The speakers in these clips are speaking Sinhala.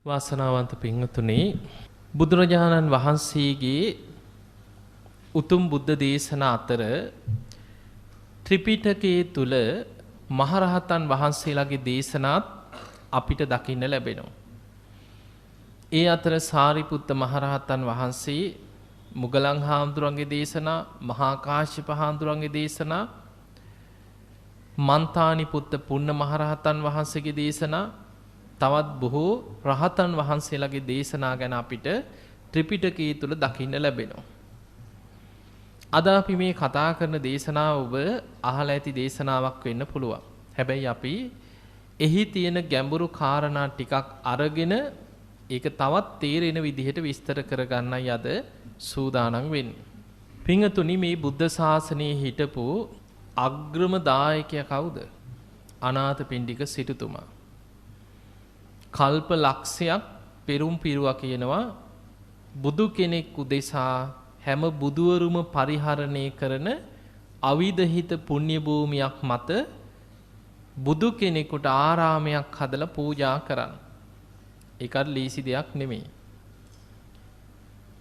වාසනාවන්ත පින්වතුනි බුදුරජාණන් වහන්සේගේ උතුම් බුද්ධ දේශනා අතර ත්‍රිපිටකයේ තුල මහරහතන් වහන්සේලාගේ දේශනාත් අපිට දකින්න ලැබෙනවා. ඒ අතර සාරිපුත්ත මහරහතන් වහන්සේ මුගලන් හාමුදුරන්ගේ දේශනා, මහා කාශ්‍යප හාමුදුරන්ගේ දේශනා, මන්තානි පුත්ත පුන්න මහරහතන් වහන්සේගේ දේශනා, තවත් බොහෝ රහතන් වහන්සේලාගේ දේශනා ගැන අපිට ත්‍රිපිටකයේ තුල දකින්න ලැබෙනවා. අද අපි මේ කතා කරන දේශනාව ඔබ අහලා ඇති දේශනාවක් වෙන්න පුළුවන්. හැබැයි අපි එහි තියෙන ගැඹුරු කාරණා ටිකක් අරගෙන ඒක තවත් තේරෙන විදිහට විස්තර කරගන්නයි අද සූදානම් වෙන්නේ. පින්තුනි, මේ බුද්ධ ශාසනයේ හිටපු අග්‍රම දායකයා කවුද? අනාථපිණ්ඩික සිටුතුමා. කල්ප ලක්ෂයක් පෙරුම් පිරුවා කියනවා බුදු කෙනෙක් උදෙසා හැම බුදුවරුම පරිහරණය කරන අවිදහිත පුණ්‍ය භූමියක් මත බුදු කෙනෙකුට ආරාමයක් හදලා පූජා කරන්න. ඒකත් ලීසි දෙයක් නෙමෙයි.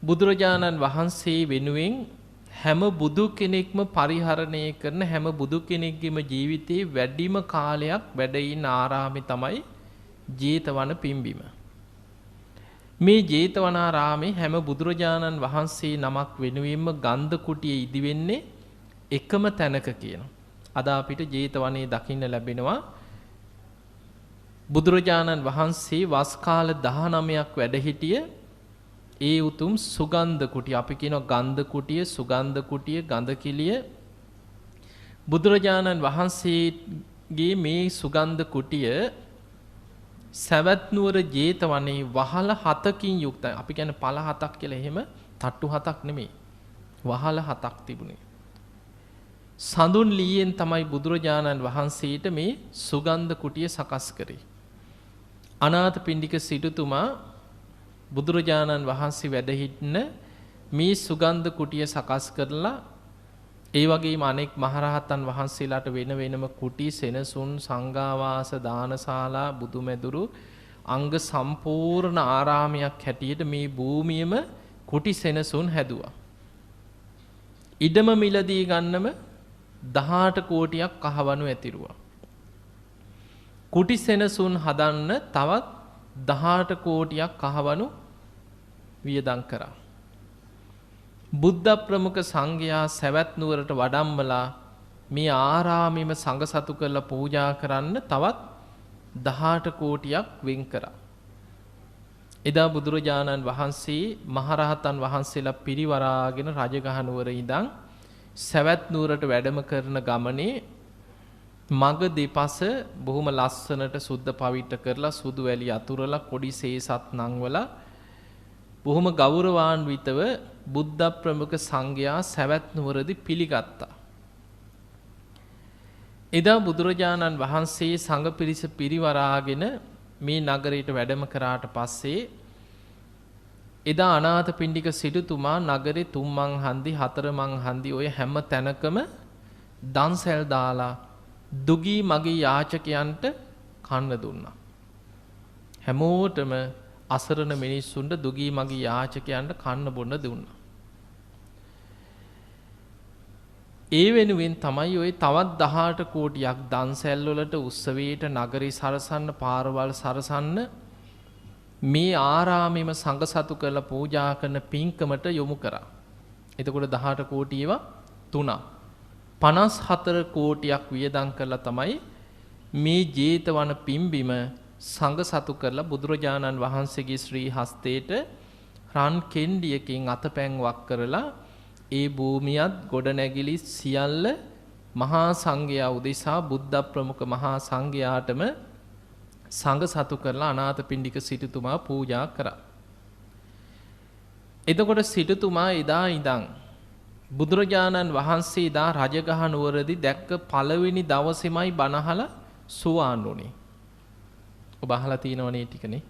බුදුරජාණන් වහන්සේ වෙනුවෙන් හැම බුදු කෙනෙක්ම පරිහරණය කරන හැම බුදු කෙනෙක්ගේම ජීවිතේ වැඩිම කාලයක් වැඩ ඉන්න ආරාමේ තමයි ජේතවන පිම්බිම. මේ ජේතවනාරාමේ හැම බුදුරජාණන් වහන්සේ නමක් වෙනුවෙන්ම ගන්ධ කුටිය ඉදි වෙන්නේ එකම තැනක කියනවා. අද අපිට ජේතවනේ දකින්න ලැබෙනවා බුදුරජාණන් වහන්සේ වස් කාල 19ක් වැඩ සිටිය ඒ උතුම් සුගන්ධ කුටිය, අපි කියනවා ගන්ධ කුටිය, සුගන්ධ කුටිය, ගඳ කිලිය. බුදුරජාණන් වහන්සේගේ මේ සුගන්ධ කුටිය සවැත් නුවර ජේතවනේ වහල 7කින් යුක්තයි. අපි කියන්නේ පළ 7ක් කියලා, එහෙම තට්ටු 7ක් නෙමෙයි. වහල 7ක් තිබුණේ. සඳුන් ලීයෙන් තමයි බුදුරජාණන් වහන්සේට මේ සුගන්ධ කුටිය සකස් කරේ. අනාථපිණ්ඩික සිටුතුමා බුදුරජාණන් වහන්සේ වැඩ සිටින මේ සුගන්ධ කුටිය සකස් කරලා ඒ වගේම අනෙක් මහරහතන් වහන්සේලාට වෙන වෙනම කුටි, සෙනසුන්, සංඝාවාස, දානශාලා, බුදුමැදුරු අංග සම්පූර්ණ ආරාමයක් හැටියට මේ භූමියම කුටි සෙනසුන් හැදුවා. ඉඩම මිලදී ගන්නම 18 කෝටියක් කහවණු ඇතිරුවා. කුටි සෙනසුන් හදන්න තවත් 18 කෝටියක් කහවණු වියදම් කරා. බුද්ධ ප්‍රමුඛ සංඝයා සවැත් නුවරට වඩම්මලා මේ ආරාමෙම සංඝ සතු කරලා පූජා කරන්න තවත් 18 කෝටියක් වෙන් කරා. එදා බුදුරජාණන් වහන්සේ මහරහතන් වහන්සේලා පිරිවරාගෙන රජගහ නුවර ඉඳන් සවැත් නුවරට වැඩම කරන ගමනේ මග දෙපස බොහොම ලස්සනට සුද්ධ පවිත්‍ර කරලා සුදු වැලි අතුරලා කොඩි සේසත් නංවලා බොහොම ගෞරවාන්විතව බුද්ධ ප්‍රමුඛ සංඝයා සවැත් නුවරදී පිළිගත්තා. එදා බුදුරජාණන් වහන්සේ සංඝ පිරිස පිරිවරාගෙන මේ නගරයට වැඩම කරාට පස්සේ එදා අනාථපිණ්ඩික සිටුතුමා නගරේ 3 මං හන්දි 4 මං හන්දි ඔය හැම තැනකම දන්සැල් දාලා දුගී මගේ යාචකයන්ට කන්න දුන්නා. හැමෝටම අසරණ මිනිස්සුන්ට දුගී මගේ යාචකයන්ට කන්න බොන්න දුන්නා. ඒ වෙනුවෙන් තමයි ඔය තවත් 18 කෝටියක් දන්සැල් වලට, උත්සවයට, නගරේ සරසන්න, පාරවල් සරසන්න මේ ආරාමෙම සංඝ සතු කරලා පූජා කරන පින්කමට යොමු කරා. එතකොට 18 කෝටියව 3 54 කෝටියක් වියදම් කරලා තමයි මේ ජේතවන පිම්බිම සංඝ සතු කරලා බුදුරජාණන් වහන්සේගේ ශ්‍රී හස්තේට රන් කෙන්ඩියකින් අතපැන් වක් කරලා ඒ භූමියත් ගොඩනැගිලි සියල්ල මහා සංඝයා උදෙසා බුද්ධ ප්‍රමුඛ මහා සංඝයාටම සංඝ සතු කරලා අනාථපිණ්ඩික සිටුතුමා පූජා කරා. එතකොට සිටුතුමා එදා ඉඳන් බුදුරජාණන් වහන්සේ දා රජගහ නුවරදී දැක්ක පළවෙනි දවසේමයි බණහලා සුවාන් උනේ. ඔබ අහලා තියෙනවනේ ටිකනේ.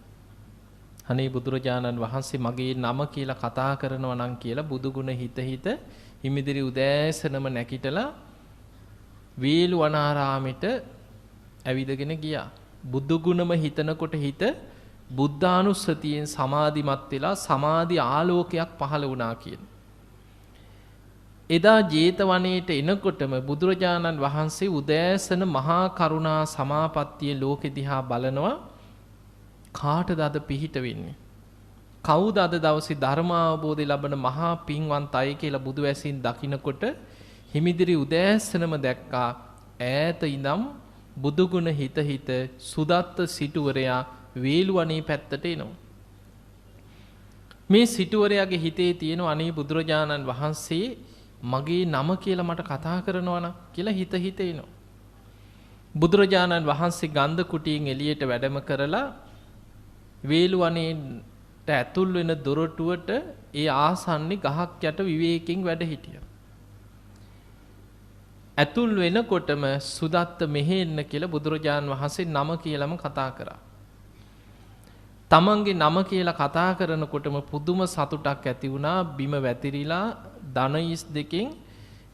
අනේ බුදුරජාණන් වහන්සේ මගේ නම කියලා කතා කරනවා නම් කියලා බුදුගුණ හිත හිමිදිරි උදෑසනම නැකිටලා වේළුවනාරාමෙට ඇවිදගෙන ගියා. බුදුගුණම හිතනකොට හිත බුද්ධානුස්සතියෙන් සමාධිමත් වෙලා සමාධි ආලෝකයක් පහළ වුණා කියන. එදා ජේතවනයේට එනකොටම බුදුරජාණන් වහන්සේ උදෑසන මහා කරුණා සමාපත්තිය ලෝකෙ දිහා බලනවා. කාටද අද පිහිට වෙන්නේ? කවුද අද දවසේ ධර්මාවබෝධය ලබන මහා පින්වන්ත අය කියලා බුදු ඇසින් දකිනකොට හිමිදිරි උදෑසනම දැක්කා ඈත ඉඳම් බුදුගුණ හිත හිත සුදත්ත සිටුවරයා වේළුවනේ පැත්තට එනවා. මේ සිටුවරයාගේ හිතේ තියෙන අනේ බුදුරජාණන් වහන්සේ මගේ නම කියලා මට කතා කරනවා නම් කියලා හිත හිත එනවා. බුදුරජාණන් වහන්සේ ගන්ධ කුටියෙන් එළියට වැඩම කරලා වේළුවනේට ඇතුල් වෙන දොරටුවට ඒ ආසන්නේ ගහක් යට විවේකයෙන් වැඩ හිටියා. ඇතුල් වෙනකොටම සුදත්ත මෙහෙ එන්න කියලා බුදුරජාණන් වහන්සේ නම කියලාම කතා කරා. තමන්ගේ නම කියලා කතා කරනකොටම පුදුම සතුටක් ඇති වුණා. බිම වැතිරිලා ධනයිස් දෙකෙන්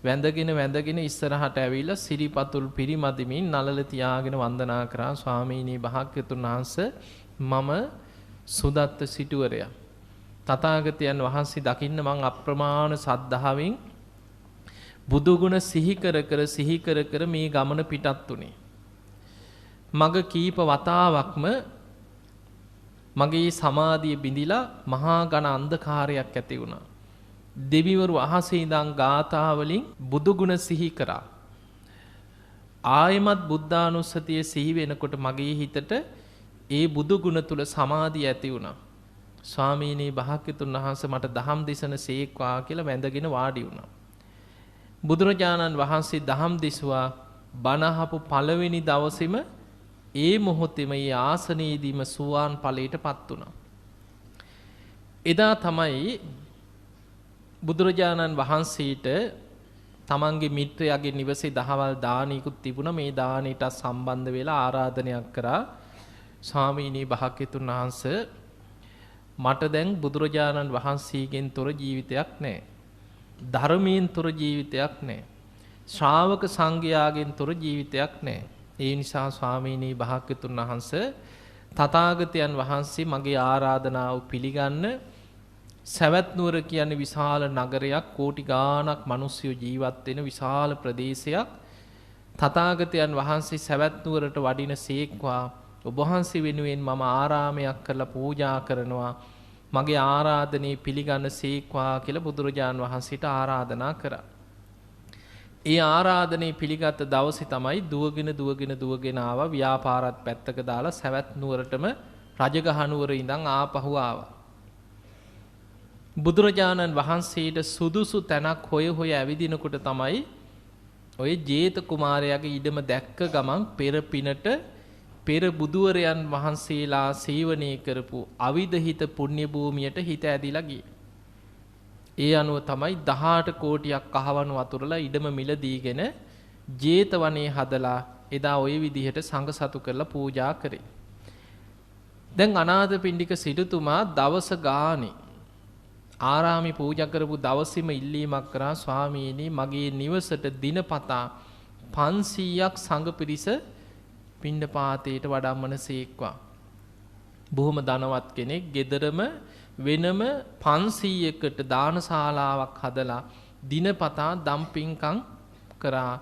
වැඳගෙන ඉස්සරහට ඇවිල්ලා සිරිපතුල් පිරිමදිමින් නළල තියාගෙන වන්දනා කරා. ස්වාමීනි භාග්‍යතුන් වහන්සේ මම සුදත්ත සිටුවරයා. තථාගතයන් වහන්සේ දකින්න මං අප්‍රමාණ සද්ධාවෙන් බුදුගුණ සිහි කර කර මේ ගමන පිටත් උනේ. මග කීප වතාවක්ම මගේ සමාධිය බිඳිලා මහා ඝන අන්ධකාරයක් ඇති වුණා. දෙවිවරු අහසේ ඉඳන් ගාථා වලින් බුදුගුණ සිහි කරා. ආයමත් බුද්ධානුස්සතිය සිහි වෙනකොට මගේ හිතට ඒ බුදුගුණ තුල සමාධිය ඇති වුණා. ස්වාමීනි භාග්‍යතුන් වහන්සේ මට දහම් දේශන සේක්වා කියලා වැඳගෙන වාඩි වුණා. බුදුරජාණන් වහන්සේ දහම් දෙසුවා. බණ අහපු පළවෙනි දවසේම ඒ මොහොතේම ඒ ආසනයේදීම සුවාන් ඵලයටපත් වුණා. එදා තමයි බුදුරජාණන් වහන්සේට තමන්ගේ මිත්‍රයාගේ නිවසේ දහවල් දානයකුත් තිබුණා. මේ දානෙට සම්බන්ධ වෙලා ආරාධනයක් කරා. ස්වාමීනි භාග්‍යතුන් වහන්සේ මට දැන් බුදුරජාණන් වහන්සේගෙන් තොර ජීවිතයක් නැහැ. ධර්මයෙන් තොර ජීවිතයක් නැහැ. ශ්‍රාවක සංඝයාගෙන් තොර ජීවිතයක් නැහැ. ඒ නිසා ස්වාමීනි භාග්‍යතුන් වහන්සේ තථාගතයන් වහන්සේ මගේ ආරාධනාව පිළිගන්න. සවැත් නුවර කියන්නේ විශාල නගරයක්, කෝටි ගාණක් මිනිස්සු ජීවත් වෙන විශාල ප්‍රදේශයක්. තථාගතයන් වහන්සේ සවැත් නුවරට වඩින සේක්වා. ඔබ වහන්සේ වෙනුවෙන් මම ආරාමයක් කරලා පූජා කරනවා. මගේ ආරාධනේ පිළිගන්න සේක්වා කියලා බුදුරජාන් වහන්සේට ආරාධනා කරා. ඒ ආරාධනේ පිළිගත් දවසේ තමයි දුවගෙන ආවා. ව්‍යාපාරත් පැත්තක දාලා සවැත් නුවරටම රජගහ නුවර ඉඳන් ආපහු ආවා. බුදුරජාණන් වහන්සේට සුදුසු තැනක් හොය ඇවිදිනකොට තමයි ඔය ජේත කුමාරයාගේ ඉඩම දැක්ක ගමන් පෙර පිනට පෙර බුදුවරයන් වහන්සේලා සේවනය කරපු අවිදහිත පුණ්‍ය භූමියට හිත ඇදිලා ගියේ. ඒ අනුව තමයි 18 කෝටියක් කහවණු වතුරලා ඉඩම මිලදීගෙන ජේතවනේ හදලා එදා ওই විදිහට සංඝ සතු කරලා පූජා කරේ. දැන් අනාථපිණ්ඩික සිටුතුමා දවස ගානේ ආරාමේ පූජා කරපු දවසේම ඉල්ලීමක් කරා. ස්වාමීනි මගේ නිවසට දිනපතා 500ක් සංඝ පිරිස පිණ්ඩපාතයට වඩම්මන සේක්වා. බොහොම ධනවත් කෙනෙක්. ගෙදරම වෙනම 500කට දානශාලාවක් හදලා දිනපතා දම් පින්කම් කරා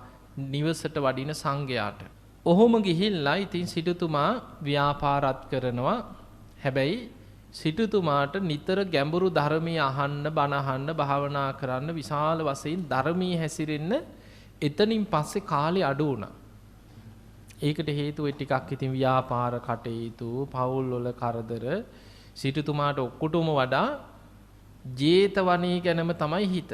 නිවසට වඩින සංඝයාට. ඔහොම ගිහිල්ලා ඉතින් සිටුතුමා ව්‍යාපාරත් කරනවා. හැබැයි සිටුතුමාට නිතර ගැඹුරු ධර්මයේ අහන්න, බණ අහන්න, භාවනා කරන්න, විශාල වශයෙන් ධර්මයේ හැසිරෙන්න එතනින් පස්සේ කාලේ අඩු වුණා. ඒකට හේතුව ටිකක් ඉතින් ව්‍යාපාර කටයුතු, පවුල් වල කරදර. සිටුතුමාට ඔක්කොටම වඩා ජේතවනේ ගැනම තමයි හිත.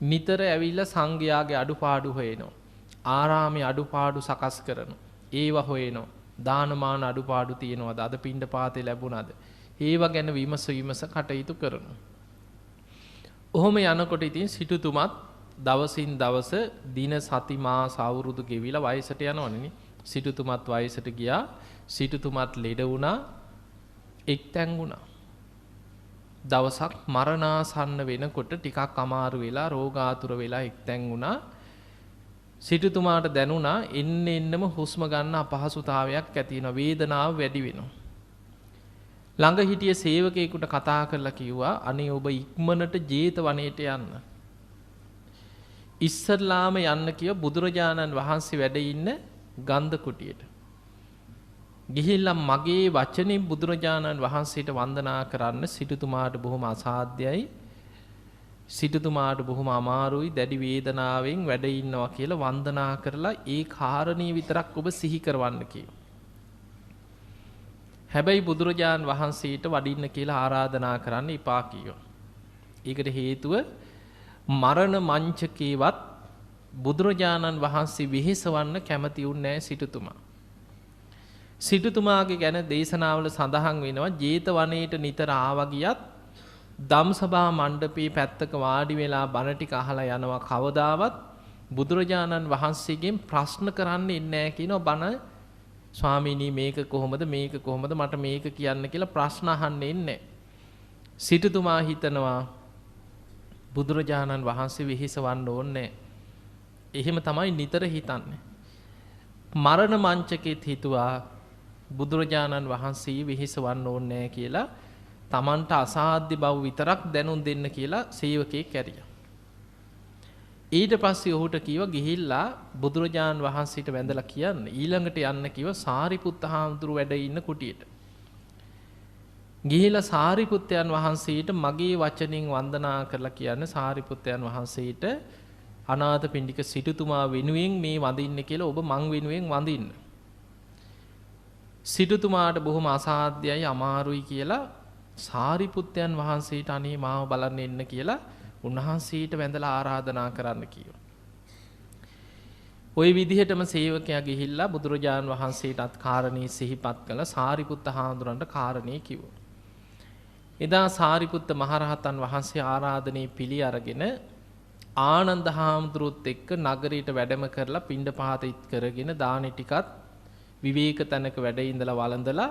නිතර ඇවිල්ලා සංඝයාගේ අඩුපාඩු හොයනවා. ආරාමේ අඩුපාඩු සකස් කරනවා. ඒව හොයනවා. දානමාන අඩුපාඩු තියෙනවද? අද පිණ්ඩපාතේ ලැබුණාද? ඒව ගැන විමස කටයුතු කරනවා. ඔහොම යනකොට ඉතින් සිටුතුමත් දවසින් දවස දින සති මාස අවුරුදු ගෙවිලා වයසට යනවනේ. සිටුතුමත් වයසට ගියා. සිටුතුමත් ලෙඩ වුණා. එක්තැන් වුණා. දවසක් මරණාසන්න වෙනකොට ටිකක් අමාරු වෙලා රෝගාතුර වෙලා එක්තැන් වුණා. සිටුතුමාට දැනුණා එන්නම හුස්ම ගන්න අපහසුතාවයක් ඇති වෙනවා. වේදනාව වැඩි වෙනවා. ළඟ හිටිය සේවකයෙකුට කතා කරලා කිව්වා අනේ ඔබ ඉක්මනට ජේතවනයේට යන්න. ඉස්සරලාම යන්න කිය බුදුරජාණන් වහන්සේ වැඩ ඉන්න ගන්ධ කුටියට. ගිහිල්ලා මගේ වචනින් බුදුරජාණන් වහන්සේට වන්දනා කරන්න සිටුතුමාට බොහොම අසාධ්‍යයි. සිටුතුමාට බොහොම අමාරුයි දැඩි වේදනාවෙන් වැඩ ඉන්නවා කියලා වන්දනා කරලා ඒ කාරණේ විතරක් ඔබ සිහි කරවන්න කිව්වා. හැබැයි බුදුරජාණන් වහන්සේට වඩින්න කියලා ආරාධනා කරන්න එපා කිව්වා. ඒකට හේතුව මරණ මංචකේවත් බුදුරජාණන් වහන්සේ වෙහෙසවන්න කැමති වුණේ නැහැ සිටුතුමා. සිටුතුමාගේ ගැන දේශනාවල සඳහන් වෙනවා ජේතවනයේට නිතර ආවා ගියත් ධම්සභා මණ්ඩපේ පැත්තක වාඩි වෙලා බණ ටික අහලා යනවා කවදාවත් බුදුරජාණන් වහන්සේගෙන් ප්‍රශ්න කරන්නේ නැහැ කියනවා බණ ස්වාමීනි මේක කොහොමද මට මේක කියන්න කියලා ප්‍රශ්න අහන්නේ නැහැ. සිටුතුමා හිතනවා බුදුරජාණන් වහන්සේ වෙහෙසවන්න ඕනේ. එහෙම තමයි නිතර හිතන්නේ. මරණ මංචකෙත් හිතුවා බුදුරජාණන් වහන්සේ වෙහෙසවන්න ඕනේ කියලා තමන්ට අසාධ්‍ය බව විතරක් දැනුම් දෙන්න කියලා සේවකයෙක් කැරියා. ඊට පස්සේ ඔහුට කිව්වා ගිහිල්ලා බුදුරජාණන් වහන්සේට වැඳලා කියන්න ඊළඟට යන්න කිව්වා සාරිපුත්ත හාමුදුරුවෝ වැඩ ඉන්න කුටියට. ගිහිල්ලා සාරිපුත්තයන් වහන්සේට මගේ වචනින් වන්දනා කරලා කියන්න සාරිපුත්තයන් වහන්සේට අනාථපිණ්ඩික සිටුතුමා වෙනුවෙන් මේ වඳින්න කියලා ඔබ මං වෙනුවෙන් වඳින්න. සිටුතුමාට බොහොම අසාධ්‍යයි අමාරුයි කියලා සාරිපුත්තයන් වහන්සේට අනේ මාව බලන්න එන්න කියලා උන්වහන්සේට වැඳලා ආරාධනා කරන්න කිව්වා. ওই විදිහටම සේවකයා ගිහිල්ලා බුදුරජාණන් වහන්සේටත් කාරණේ සිහිපත් කළා සාරිපුත්ත හාමුදුරන්ට කාරණේ කිව්වා. එදා සාරිපුත්ත මහරහතන් වහන්සේ ආරාධනේ පිළි අරගෙන ආනන්ද හාමුදුරුවොත් එක්ක නගරයට වැඩම කරලා පිණ්ඩපාතෙත් කරගෙන දානි ටිකත් විවේක තැනක වැඩ ඉඳලා වළඳලා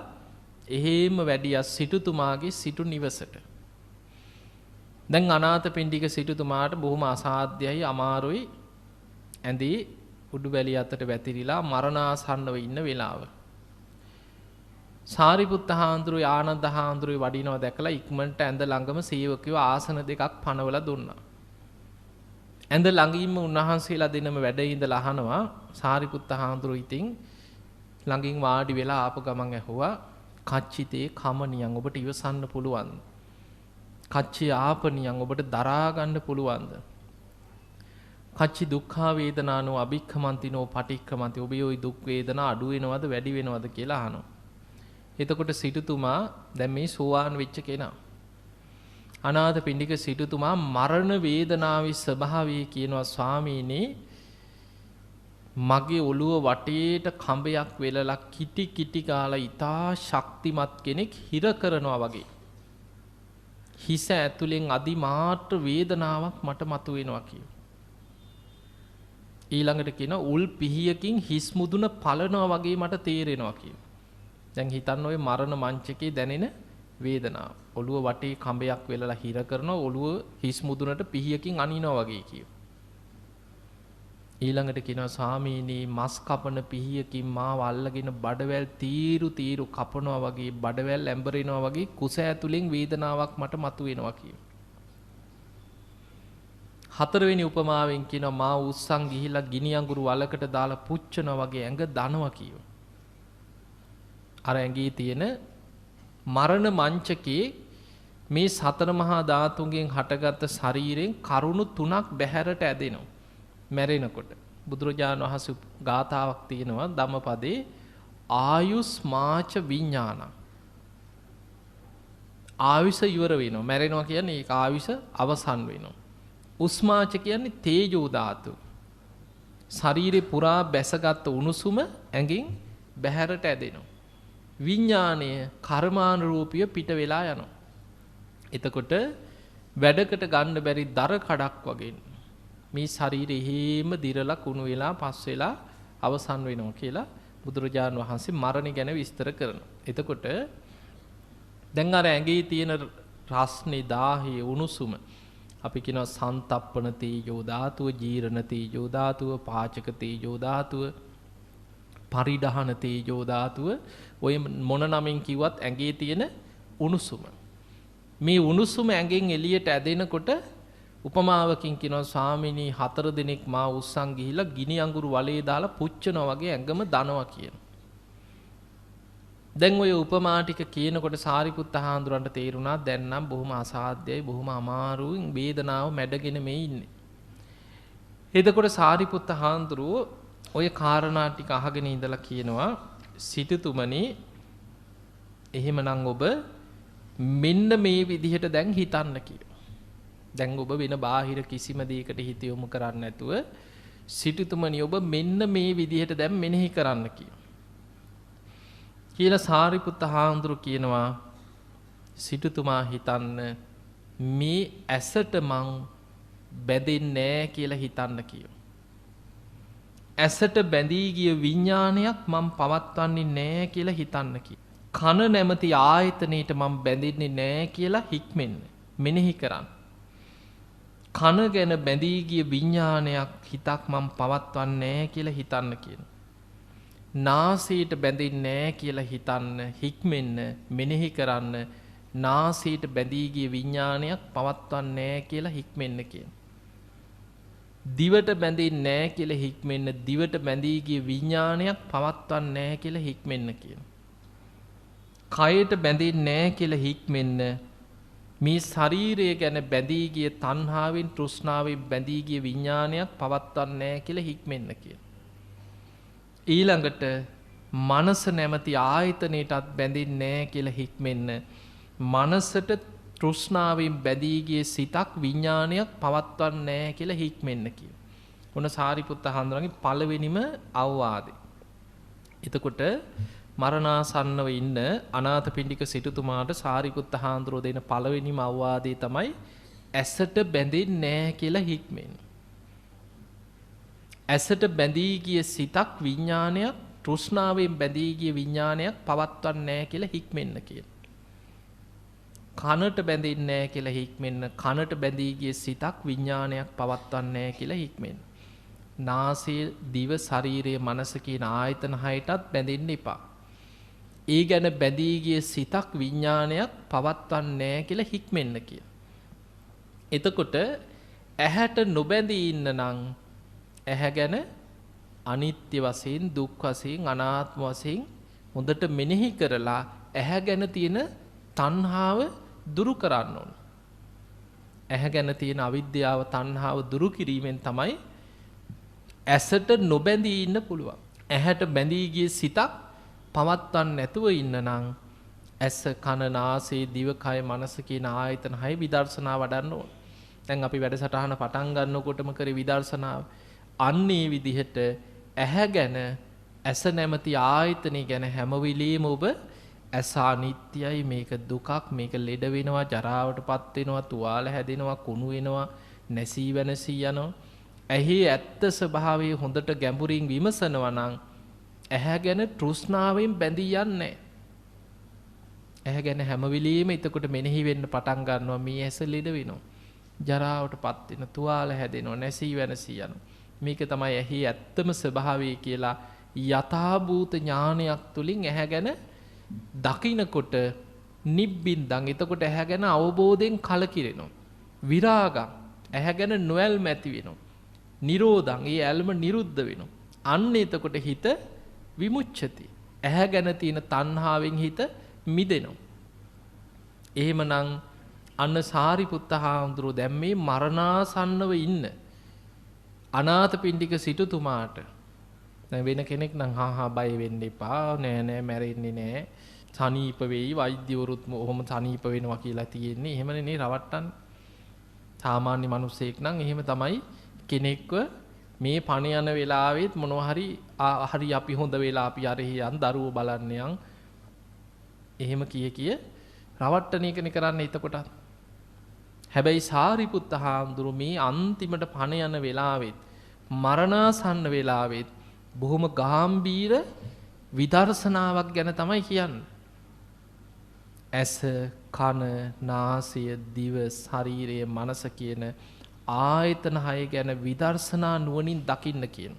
එහෙම වැඩියා සිටුතුමාගේ සිටු නිවසට. දැන් අනාථපිණ්ඩික සිටුතුමාට බොහොම අසාධ්‍යයි අමාරුයි ඇඳේ උඩුබැලිය අතට වැතිරිලා මරණාසන්නව ඉන්න වෙලාව. සාරිපුත්ත හාමුදුරුවෝ ආනන්ද හාමුදුරුවෝ වඩිනවා දැකලා ඉක්මනට ඇඳ ළඟම සේවකයෝ ආසන දෙකක් පනවලා දුන්නා. ඇඳ ළඟින්ම උන්වහන්සේලා දෙනම වැඩ ඉඳලා අහනවා සාරිපුත්ත හාමුදුරුවෝ ඉතින් ළඟින් වාඩි වෙලා ආපු ගමන් ඇහුවා කච්චිතේ කමනියන් ඔබට ඉවසන්න පුළුවන්ද? කච්චි ආපනියන් ඔබට දරා ගන්න පුළුවන්ද? කච්චි දුක්ඛ වේදනානෝ අභික්ඛමන්තිනෝ පටික්ඛමන්ති ඔබේ ওই දුක් වේදනා අඩු වෙනවද වැඩි වෙනවද කියලා අහනවා. එතකොට සිටුතුමා දැන් මේ සෝවාන් වෙච්ච කෙනා අනාථපිණ්ඩික සිටුතුමා මරණ වේදනාවේ ස්වභාවය කියනවා ස්වාමීනි මගේ ඔළුව වටේට කඹයක් වෙලලා කිටි කිටි ගාලා ඊටා ශක්තිමත් කෙනෙක් හිර කරනවා වගේ හිස ඇතුලෙන් අදිමාත්‍ර වේදනාවක් මට මතුවෙනවා කියනවා. ඊළඟට කියන උල් පිහියකින් හිස් මුදුන පලනවා වගේ මට තේරෙනවා කියනවා. දැන් හිතන්න ඔය මරණ මංචකේ දැනෙන වේදනාව. ඔළුව වටේ කඹයක් වෙලලා හිර කරනවා ඔළුව හිස් මුදුනට පිහියකින් අනිනවා වගේ කියනවා. ඊළඟට කියනවා ස්වාමීනි මස් කපන පිහියකින් මාව අල්ලගෙන බඩවැල් තීරු කපනවා වගේ බඩවැල් ඇඹරෙනවා වගේ කුස ඇතුලෙන් වේදනාවක් මට මතුවෙනවා කියනවා. හතරවෙනි උපමාවෙන් කියනවා මා උස්සන් ගිහිලා ගිනි අඟුරු වලකට දාලා පුච්චනවා වගේ ඇඟ දනවා කියනවා. අර ඇඟේ තියෙන මරණ මංචකේ මේ සතර මහා ධාතුන්ගෙන් හටගත්ත ශරීරයෙන් කරුණු තුනක් බැහැරට ඇදෙනවා. මැරෙනකොට බුදුරජාණන් වහන්සේ ගාථාවක් තියෙනවා ධම්මපදේ ආයුස්මාච විඥාන ආයුෂ ඉවර වෙනවා මැරෙනවා කියන්නේ ඒක ආයුෂ අවසන් වෙනවා. උස්මාච කියන්නේ තේජෝ ධාතු ශරීරේ පුරා බැසගත් උණුසුම ඇඟින් බැහැරට ඇදෙනවා. විඥාණය කර්මානුරූපීව පිට වෙලා යනවා. එතකොට වැඩකට ගන්න බැරි දර කඩක් වගේ මේ ශරීරය එහෙම දිරලා කුණු වෙලා පස් වෙලා අවසන් වෙනවා කියලා බුදුරජාණන් වහන්සේ මරණය ගැන විස්තර කරනවා. එතකොට දැන් අර ඇඟේ තියෙන රස්නේ දාහේ උණුසුම අපි කියනවා සන්තප්පන තේජෝ ධාතුව, ජීරණ තේජෝ ධාතුව, පාචක තේජෝ ධාතුව, පරිඩහන තේජෝ ධාතුව ඔය මොන නමින් කිව්වත් ඇඟේ තියෙන උණුසුම. මේ උණුසුම ඇඟෙන් එළියට ඇදෙනකොට උපමාවකින් කියනවා ස්වාමිනී 4 දිනක් මා උස්සන් ගිහිලා ගිනි අඟුරු වලේ දාලා පුච්චනවා වගේ ඇඟම දනවා කියන. දැන් ඔය උපමා ටික කියනකොට සාරිපුත්ත හාමුදුරන්ට තේරුණා දැන් නම් බොහොම අසාධ්‍යයි බොහොම අමාරුවෙන් වේදනාව මැඩගෙන මේ ඉන්නේ. එතකොට සාරිපුත්ත හාමුදුරුවෝ ඔය කාරණා ටික අහගෙන ඉඳලා කියනවා සිටුතුමනි එහෙමනම් ඔබ මෙන්න මේ විදිහට දැන් හිතන්න කියලා. දැන් ඔබ වෙන බාහිර කිසිම දෙයකට හිත යොමු කරන්නේ නැතුව සිටුතුමනි ඔබ මෙන්න මේ විදිහට දැන් මෙනෙහි කරන්න කියලා සාරිපුත්ත හාමුදුරු කියනවා සිටුතුමා හිතන්න මේ ඇසට මං බැඳෙන්නේ නැහැ කියලා හිතන්න කියනවා. ඇසට බැඳී ගිය විඥානයක් මම පවත්වන්නේ නැහැ කියලා හිතන්න කියනවා. කන නැමැති ආයතනයට මම බැඳෙන්නේ නැහැ කියලා හික්මෙන්න මෙනෙහි කරන්න. කන ගැන බැඳී ගිය විඥානයක් හිතක් මම පවත්වන්නේ නැහැ කියලා හිතන්න කියනවා. නාසයට බැඳෙන්නේ නැහැ කියලා හිතන්න හික්මෙන්න මෙනෙහි කරන්න නාසයට බැඳී ගිය විඥානයක් පවත්වන්නේ නැහැ කියලා හික්මෙන්න කියනවා. දිවට බැඳෙන්නේ නැහැ කියලා හික්මෙන්න දිවට බැඳී ගිය විඥානයක් පවත්වන්නේ නැහැ කියලා හික්මෙන්න කියනවා. කයට බැඳෙන්නේ නැහැ කියලා හික්මෙන්න මේ ශරීරය ගැන බැඳී ගිය තණ්හාවෙන් තෘෂ්ණාවෙන් බැඳී ගිය විඥානයක් පවත්වන්නේ නැහැ කියලා හික්මෙන්න කියනවා. ඊළඟට මනස නැමැති ආයතනයටත් බැඳෙන්නේ නැහැ කියලා හික්මෙන්න මනසට තෘෂ්ණාවෙන් බැඳී ගිය සිතක් විඥානයක් පවත්වන්නේ නැහැ කියලා හික්මෙන්න කියනවා. ඔන්න සාරිපුත්ත හාමුදුරන්ගේ පළවෙනිම අවවාදය. එතකොට මරණාසන්නව ඉන්න අනාථපිණ්ඩික සිටුතුමාට සාරිපුත්ත හාමුදුරුවෝ දෙන පළවෙනිම අවවාදය තමයි ඇසට බැඳෙන්නේ නැහැ කියලා හික්මෙන්න. ඇසට බැඳී ගිය සිතක් විඥානයක් තෘෂ්ණාවෙන් බැඳී ගිය විඥානයක් පවත්වන්නේ නැහැ කියලා හික්මෙන්න කියන. කනට බැඳෙන්නේ නැහැ කියලා හික්මෙන්න කනට බැඳී ගිය සිතක් විඥානයක් පවත්වන්නේ නැහැ කියලා හික්මෙන්න. නාසය දිව ශරීරය මනස කියන ආයතන හයටත් බැඳෙන්න එපා. ඒ ගැන බැඳී ගිය සිතක් විඥානයක් පවත්වන්නේ නැහැ කියලා හික්මෙන්න කිය. එතකොට ඇහැට නොබැඳී ඉන්න නම් ඇහැ ගැන අනිත්‍ය වශයෙන් දුක් වශයෙන් අනාත්ම වශයෙන් හොඳට මෙනෙහි කරලා ඇහැ ගැන තියෙන තණ්හාව දුරු කරන්න ඕන. ඇහැ ගැන තියෙන අවිද්‍යාව තණ්හාව දුරු කිරීමෙන් තමයි ඇසට නොබැඳී ඉන්න පුළුවන්. ඇහැට බැඳී ගිය සිතක් පවත්වන්න නැතුව ඉන්න නම් ඇස කන නාසය දිව කය මනස කියන ආයතන හය විදර්ශනා වඩන්න ඕන. දැන් අපි වැඩසටහන පටන් ගන්නකොටම කරේ විදර්ශනාව. අන්නේ විදිහට ඇහැ ගැන ඇස නැමැති ආයතනය ගැන හැම වෙලෙම ඔබ ඇස අනිත්‍යයි මේක දුකක් මේක ලෙඩ වෙනවා ජරාවටපත් වෙනවා තුවාල හැදෙනවා කුණු වෙනවා නැසී වෙනසී යනවා. ඇහි ඇත්ත ස්වභාවය හොඳට ගැඹුරින් විමසනවා නම් ඇහැ ගැන තෘෂ්ණාවෙන් බැඳී යන්නේ. ඇහැ ගැන හැම වෙලෙම එතකොට මෙනෙහි වෙන්න පටන් ගන්නවා මේ ඇස ලෙඩ වෙනවා ජරාවටපත් වෙන තුවාල හැදෙනවා නැසී වෙනසී යනවා. මේක තමයි ඇහි ඇත්තම ස්වභාවය කියලා යථාභූත ඥානයක් තුලින් ඇහැ ගැන දකිනකොට නිබ්බින්දන් එතකොට ඇහැ ගැන අවබෝධයෙන් කලකිරෙනවා. විරාගං ඇහැ ගැන නොඇල්ම ඇති වෙනවා. නිරෝධං ඒ ඇල්ම නිරුද්ධ වෙනවා. අන්න එතකොට හිත විමුච්ඡති. ඇහැ ගැන තියෙන තණ්හාවෙන් හිත මිදෙනවා. එහෙමනම් අන්න සාරිපුත්ත හාමුදුරුවෝ දැන් මේ මරණාසන්නව ඉන්න අනාථපිණ්ඩික සිටුතුමාට දැන් වෙන කෙනෙක් නම් හා බය වෙන්න එපා නෑ නෑ මැරෙන්නේ නෑ සනීප වෙයි වෛද්‍යවරුත් ඔහොම සනීප වෙනවා කියලා තියෙන්නේ එහෙමනේ නේ රවට්ටන්නේ. සාමාන්‍ය මිනිස්සෙක් නම් එහෙම තමයි කෙනෙක්ව මේ පණ යන වෙලාවෙත් මොනවා හරි අපි හොඳ වෙලා අපි අරහි යන් දරුවෝ බලන්න යන් එහෙම කිය රවට්ටන එකනේ කරන්නේ එතකොට. හැබැයි සාරිපුත්ත හාමුදුරුවෝ මේ අන්තිමට පණ යන වෙලාවෙත් මරණාසන්න වෙලාවෙත් බොහොම ගාම්භීර විදර්ශනාවක් ගැන තමයි කියන්නේ. ඇස කන නාසය දිව ශරීරය මනස කියන ආයතන හය ගැන විදර්ශනා නුවණින් දකින්න කියන.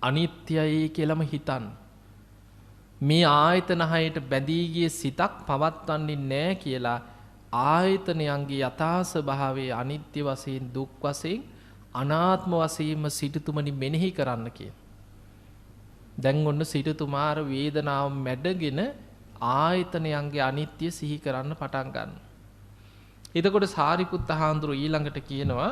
අනිත්‍යයි කියලාම හිතන්න. මේ ආයතන හයට බැඳී ගිය සිතක් පවත්වන්නේ නැහැ කියලා ආයතනයන්ගේ යථා ස්වභාවයේ අනිත්‍ය වශයෙන් දුක් වශයෙන් අනාත්ම වශයෙන්ම සිටුතුමනි මෙනෙහි කරන්න කියන. දැන් ඔන්න සිටුතුමාර වේදනාව මැඩගෙන ආයතනයන්ගේ අනිත්‍ය සිහි කරන්න පටන් ගන්න. එතකොට සාරිපුත්ත හාමුදුරුවෝ ඊළඟට කියනවා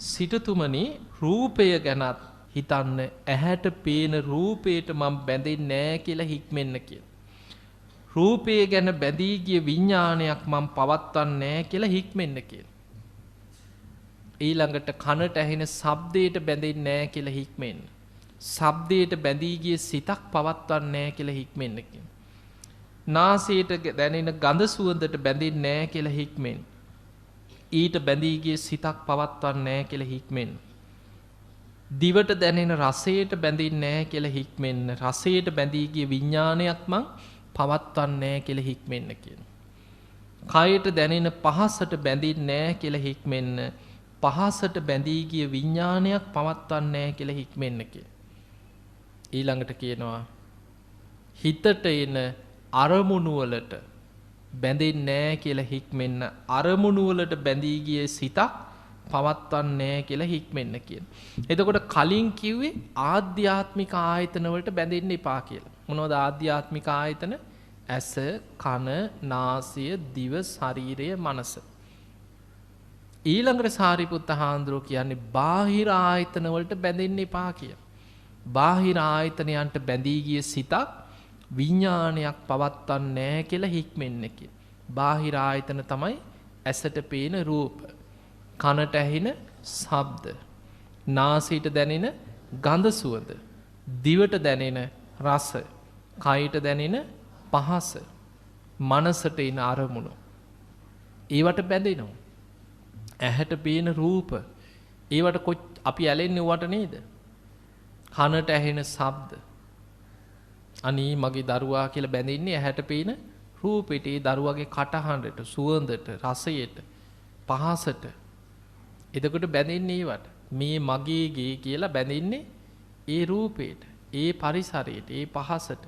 සිටුතුමනි රූපය ගැනත් හිතන්න ඇහැට පේන රූපයට මම බැඳෙන්නේ නැහැ කියලා හික්මෙන්න කියන. රූපය ගැන බැඳී ගිය විඥානයක් මම පවත්වන්නේ නැහැ කියලා හික්මෙන්න කියන. ඊළඟට කනට ඇහෙන ශබ්දයට බැඳෙන්නේ නැහැ කියලා හික්මෙන්න. ශබ්දයට බැඳී ගිය සිතක් පවත්වන්නේ නැහැ කියලා හික්මෙන්න කියන. නාසයට දැනෙන ගඳ සුවඳට බැඳෙන්නේ නැහැ කියලා හික්මෙන්න. ඊට බැඳී ගිය සිතක් පවත්වන්නේ නැහැ කියලා හික්මෙන්න. දිවට දැනෙන රසයට බැඳෙන්නේ නැහැ කියලා හික්මෙන්න. රසයට බැඳී ගිය විඥානයක් මං පවත්වන්නේ නැහැ කියලා හික්මෙන්න කියන. කයට දැනෙන පහසට බැඳෙන්නේ නැහැ කියලා හික්මෙන්න. පහසට බැඳී ගිය විඥානයක් පවත්වන්නේ නැහැ කියලා හික්මෙන්න කියන. ඊළඟට කියනවා හිතට එන අරමුණු වලට බැඳෙන්නේ නැහැ කියලා හික්මෙන්න. අරමුණු වලට බැඳී ගිය සිතක් පවත්වන්නේ නැහැ කියලා හික්මෙන්න කියන. එතකොට කලින් කිව්වේ ආධ්‍යාත්මික ආයතන වලට බැඳෙන්න එපා කියලා. මොනවද ආධ්‍යාත්මික ආයතන? ඇස, කන, නාසය, දිව, ශරීරය, මනස. ඊළඟට සාරිපුත්ත හාමුදුරුවෝ කියන්නේ බාහිර ආයතන වලට බැඳෙන්න එපා කියලා. බාහිර ආයතනයන්ට බැඳී ගිය සිතක් විඥානයක් පවත්වන්නේ නැහැ කියලා හික්මෙන්න කියන. බාහිර ආයතන තමයි ඇසට පේන රූප, කනට ඇහෙන ශබ්ද, නාසයට දැනෙන ගඳ සුවඳ, දිවට දැනෙන රස, කයට දැනෙන පහස, මනසට එන අරමුණු. ඒවට බැඳෙනවා. ඇහැට පේන රූප, ඒවට අපි ඇලෙන්නේ වට නේද? කනට ඇහෙන ශබ්ද. අනී මගේ දරුවා කියලා බැඳෙන්නේ ඇහැට පේන රූපෙට, ඒ දරුවගේ කටහඬට, සුවඳට, රසයට, පහසට. එතකොට බැඳෙන්නේ ඒවට. මේ මගේ ගේ කියලා බැඳෙන්නේ ඒ රූපයට, ඒ පරිසරයට, ඒ පහසට.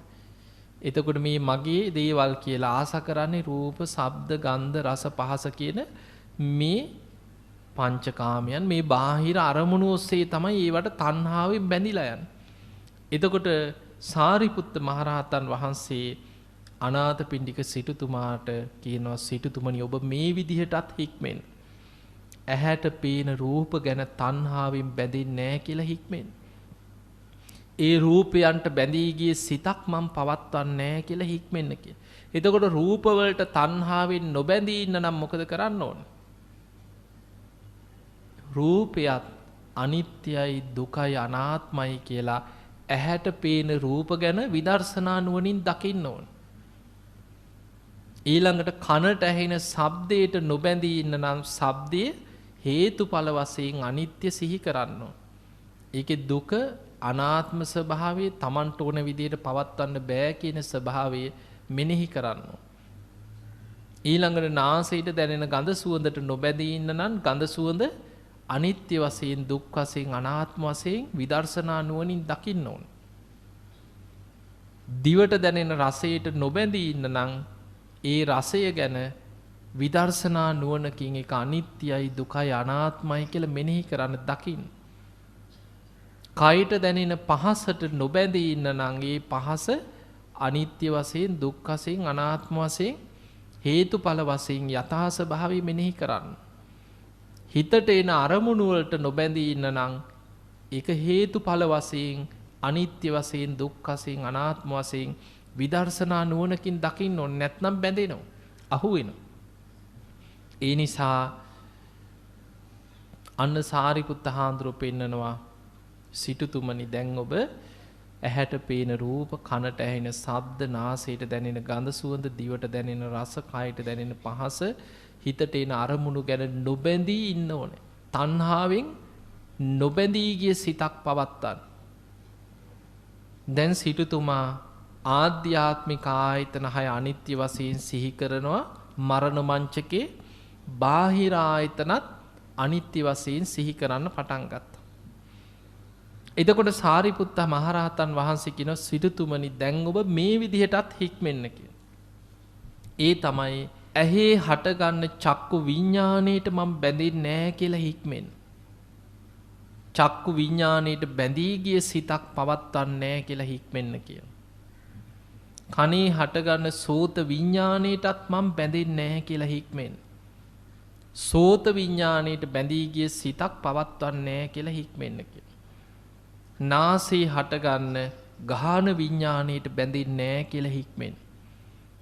එතකොට මේ මගේ දේවල් කියලා ආස කරන්නේ රූප, ශබ්ද, ගන්ධ, රස, පහස කියන මේ පංචකාමයන්, මේ බාහිර අරමුණු ඔස්සේ තමයි ඒවට තණ්හාවෙන් බැඳිලා යන්නේ. එතකොට සාරිපුත්ත මහරහතන් වහන්සේ අනාථපිණ්ඩික සිටුතුමාට කියනවා සිටුතුමනි ඔබ මේ විදිහටත් හික්මෙන්න. ඇහැට පේන රූප ගැන තණ්හාවෙන් බැඳෙන්නේ නැහැ කියලා හික්මෙන්න. ඒ රූපයන්ට බැඳී ගිය සිතක් මම පවත්වන්නේ නැහැ කියලා හික්මෙන්න කියන. එතකොට රූප වලට තණ්හාවෙන් නොබැඳී ඉන්න නම් මොකද කරන්න ඕනේ? රූපයත් අනිත්‍යයි, දුකයි, අනාත්මයි කියලා ඇහැට පේන රූප ගැන විදර්ශනා නුවණින් දකින්න ඕන. ඊළඟට කනට ඇහෙන ශබ්දයට නොබැඳී ඉන්න නම් ශබ්දයේ හේතුඵල වශයෙන් අනිත්‍ය සිහි කරන්න ඕන. ඒකේ දුක, අනාත්ම ස්වභාවය, Tamanට ඕන විදිහට පවත්වන්න බෑ කියන ස්වභාවය මෙනෙහි කරන්න ඕන. ඊළඟට නාසයට දැනෙන ගඳ සුවඳට නොබැඳී ඉන්න නම් ගඳ සුවඳ අනිත්‍ය වශයෙන්, දුක් වශයෙන්, අනාත්ම වශයෙන් විදර්ශනා නුවණින් දකින්න ඕන. දිවට දැනෙන රසයට නොබැඳී ඉන්න නම් ඒ රසය ගැන විදර්ශනා නුවණකින් ඒක අනිත්‍යයි, දුකයි, අනාත්මයි කියලා මෙනෙහි කරන්න දකින්න. කයට දැනෙන පහසට නොබැඳී ඉන්න නම් ඒ පහස අනිත්‍ය වශයෙන්, දුක් වශයෙන්, අනාත්ම වශයෙන්, හේතුඵල වශයෙන් යථා ස්වභාවය මෙනෙහි කරන්න. හිතට එන අරමුණු වලට නොබැඳී ඉන්න නම් ඒක හේතුඵල වශයෙන්, අනිත්‍ය වශයෙන්, දුක් වශයෙන්, අනාත්ම වශයෙන් විදර්ශනා නුවණකින් දකින්න ඕනේ. නැත්නම් බැඳෙනවා, අහු වෙනවා. ඒ නිසා අන්න සාරිපුත්ත හාමුදුරුවෝ පෙන්නනවා සිටුතුමනි දැන් ඔබ ඇහැට පේන රූප, කනට ඇහෙන ශබ්ද, නාසයට දැනෙන ගඳ සුවඳ, දිවට දැනෙන රස, කයට දැනෙන පහස, හිතට එන අරමුණු ගැන නොබැඳී ඉන්න ඕනේ. තණ්හාවෙන් නොබැඳී ගිය සිතක් පවත්තන්න. දැන් සිටුතුමා ආධ්‍යාත්මික ආයතන 6 අනිත්‍ය වශයෙන් සිහි කරනවා. මරණ මංචකේ බාහිර ආයතනත් අනිත්‍ය වශයෙන් සිහි කරන්න පටන් ගත්තා. එතකොට සාරිපුත්ත මහරහතන් වහන්සේ කියන සිටුතුමනි දැන් ඔබ මේ විදිහටත් හික්මෙන්න කියලා. ඒ තමයි ඇහි හටගන්න චක්කු විඤ්ඤාණයට මම බැඳෙන්නේ නැහැ කියලා හික්මෙන්න. චක්කු විඤ්ඤාණයට බැඳී ගිය සිතක් පවත්වන්නේ නැහැ කියලා හික්මෙන්න කියන. කනේ හටගන්න සෝත විඤ්ඤාණයටත් මම බැඳෙන්නේ නැහැ කියලා හික්මෙන්න. සෝත විඤ්ඤාණයට බැඳී ගිය සිතක් පවත්වන්නේ නැහැ කියලා හික්මෙන්න කියන. නාසයේ හටගන්න ගාහන විඤ්ඤාණයට බැඳෙන්නේ නැහැ කියලා හික්මෙන්න.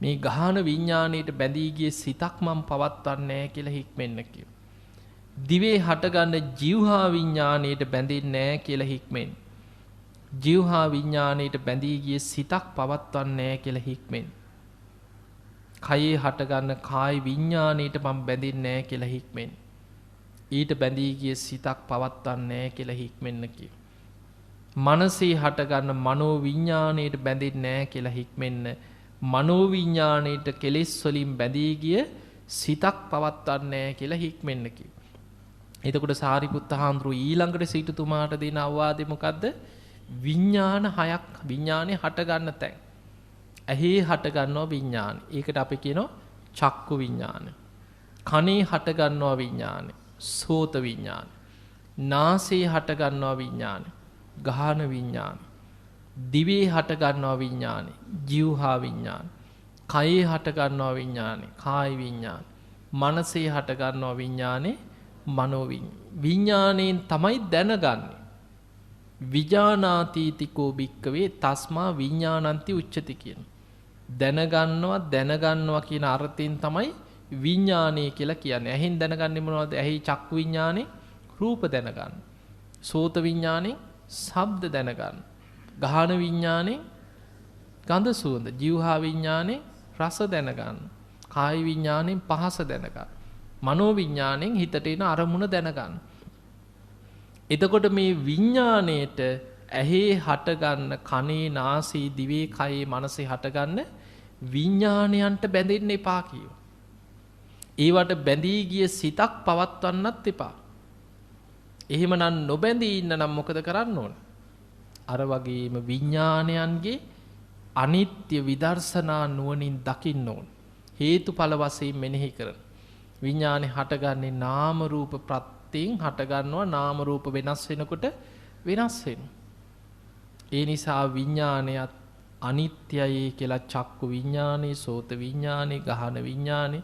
මේ ගාහන විඤ්ඤාණයට බැඳී ගිය සිතක් මම පවත්වන්නේ නැහැ කියලා හික්මෙන්න කියන. දිවේ හටගන්න ජීවහා විඤ්ඤාණයට බැඳෙන්නේ නැහැ කියලා හික්මෙන්න. ජීවහා විඤ්ඤාණයට බැඳී ගිය සිතක් පවත්වන්නේ නැහැ කියලා හික්මෙන්න. කයේ හටගන්න කාය විඤ්ඤාණයට මම බැඳෙන්නේ නැහැ කියලා හික්මෙන්න. ඊට බැඳී ගිය සිතක් පවත්වන්නේ නැහැ කියලා හික්මෙන්න කියන. මනසේ හටගන්න මනෝ විඤ්ඤාණයට බැඳෙන්නේ නැහැ කියලා හික්මෙන්න. මනෝ විඤ්ඤාණයට කෙලෙස් වලින් බැඳී ගිය සිතක් පවත්වන්නේ නැහැ කියලා හික්මෙන්න කියන. එතකොට සාරිපුත්ත හාමුදුරුවෝ ඊළඟට සිටුතුමාට දෙන අවවාදය මොකද්ද? විඤ්ඤාණ හයක් විඤ්ඤාණය හට ගන්න තැන්. ඇහි හට ගන්නවා විඤ්ඤාණය. ඒකට අපි කියනවා චක්කු විඤ්ඤාණය. කනේ හට ගන්නවා විඤ්ඤාණය. සෝත විඤ්ඤාණය. නාසයේ හට ගන්නවා විඤ්ඤාණය. ගාහන විඤ්ඤාණය. දිවේ හට ගන්නවා විඤ්ඤාණය. ජීවහා විඤ්ඤාණය. කයේ හට ගන්නවා විඤ්ඤාණය. කාය විඤ්ඤාණය. මනසේ හට ගන්නවා විඤ්ඤාණය. මනෝ විඤ්ඤාණයෙන් තමයි දැනගන්නේ. විජානාතීතිකෝ භික්කවේ තස්මා විඤ්ඤාණන්ති උච්චති කියන. දැනගන්නවා කියන අර්ථයෙන් තමයි විඤ්ඤාණය කියලා කියන්නේ. ඇහෙන් දැනගන්නේ මොනවද? ඇහි චක්කු විඤ්ඤාණය රූප දැනගන්න. සෝත විඤ්ඤාණය ශබ්ද දැනගන්න. ගාහන විඤ්ඤාණය ගන්ධ සුවඳ. ජීවහා විඤ්ඤාණය රස දැනගන්න. කාය විඤ්ඤාණයෙන් පහස දැනගන්න. මනෝ විඤ්ඤාණයෙන් හිතට එන අරමුණ දැනගන්න. එතකොට මේ විඤ්ඤාණයට ඇහි හටගන්න කනේ නාසයේ දිවේ කයේ මනසේ හටගන්න විඤ්ඤාණයන්ට බැඳෙන්න එපා කියෝ. ඒවට බැඳී ගිය සිතක් පවත්වන්නත් එපා. එහෙමනම් නොබැඳී ඉන්න නම් මොකද කරන්න ඕන? අර වගේම විඤ්ඤාණයන්ගේ අනිත්‍ය විදර්ශනා නුවණින් දකින්න ඕන. හේතුඵල වශයෙන් මෙනෙහි කරන. විඤ්ඤාණය හටගන්නේ නාම රූප ප්‍රත්‍යයෙන් හටගන්නවා. නාම රූප වෙනස් වෙනකොට වෙනස් වෙනවා. ඒ නිසා විඤ්ඤාණයත් අනිත්‍යයි කියලා චක්කු විඤ්ඤාණය, සෝත විඤ්ඤාණය, ගාහන විඤ්ඤාණය,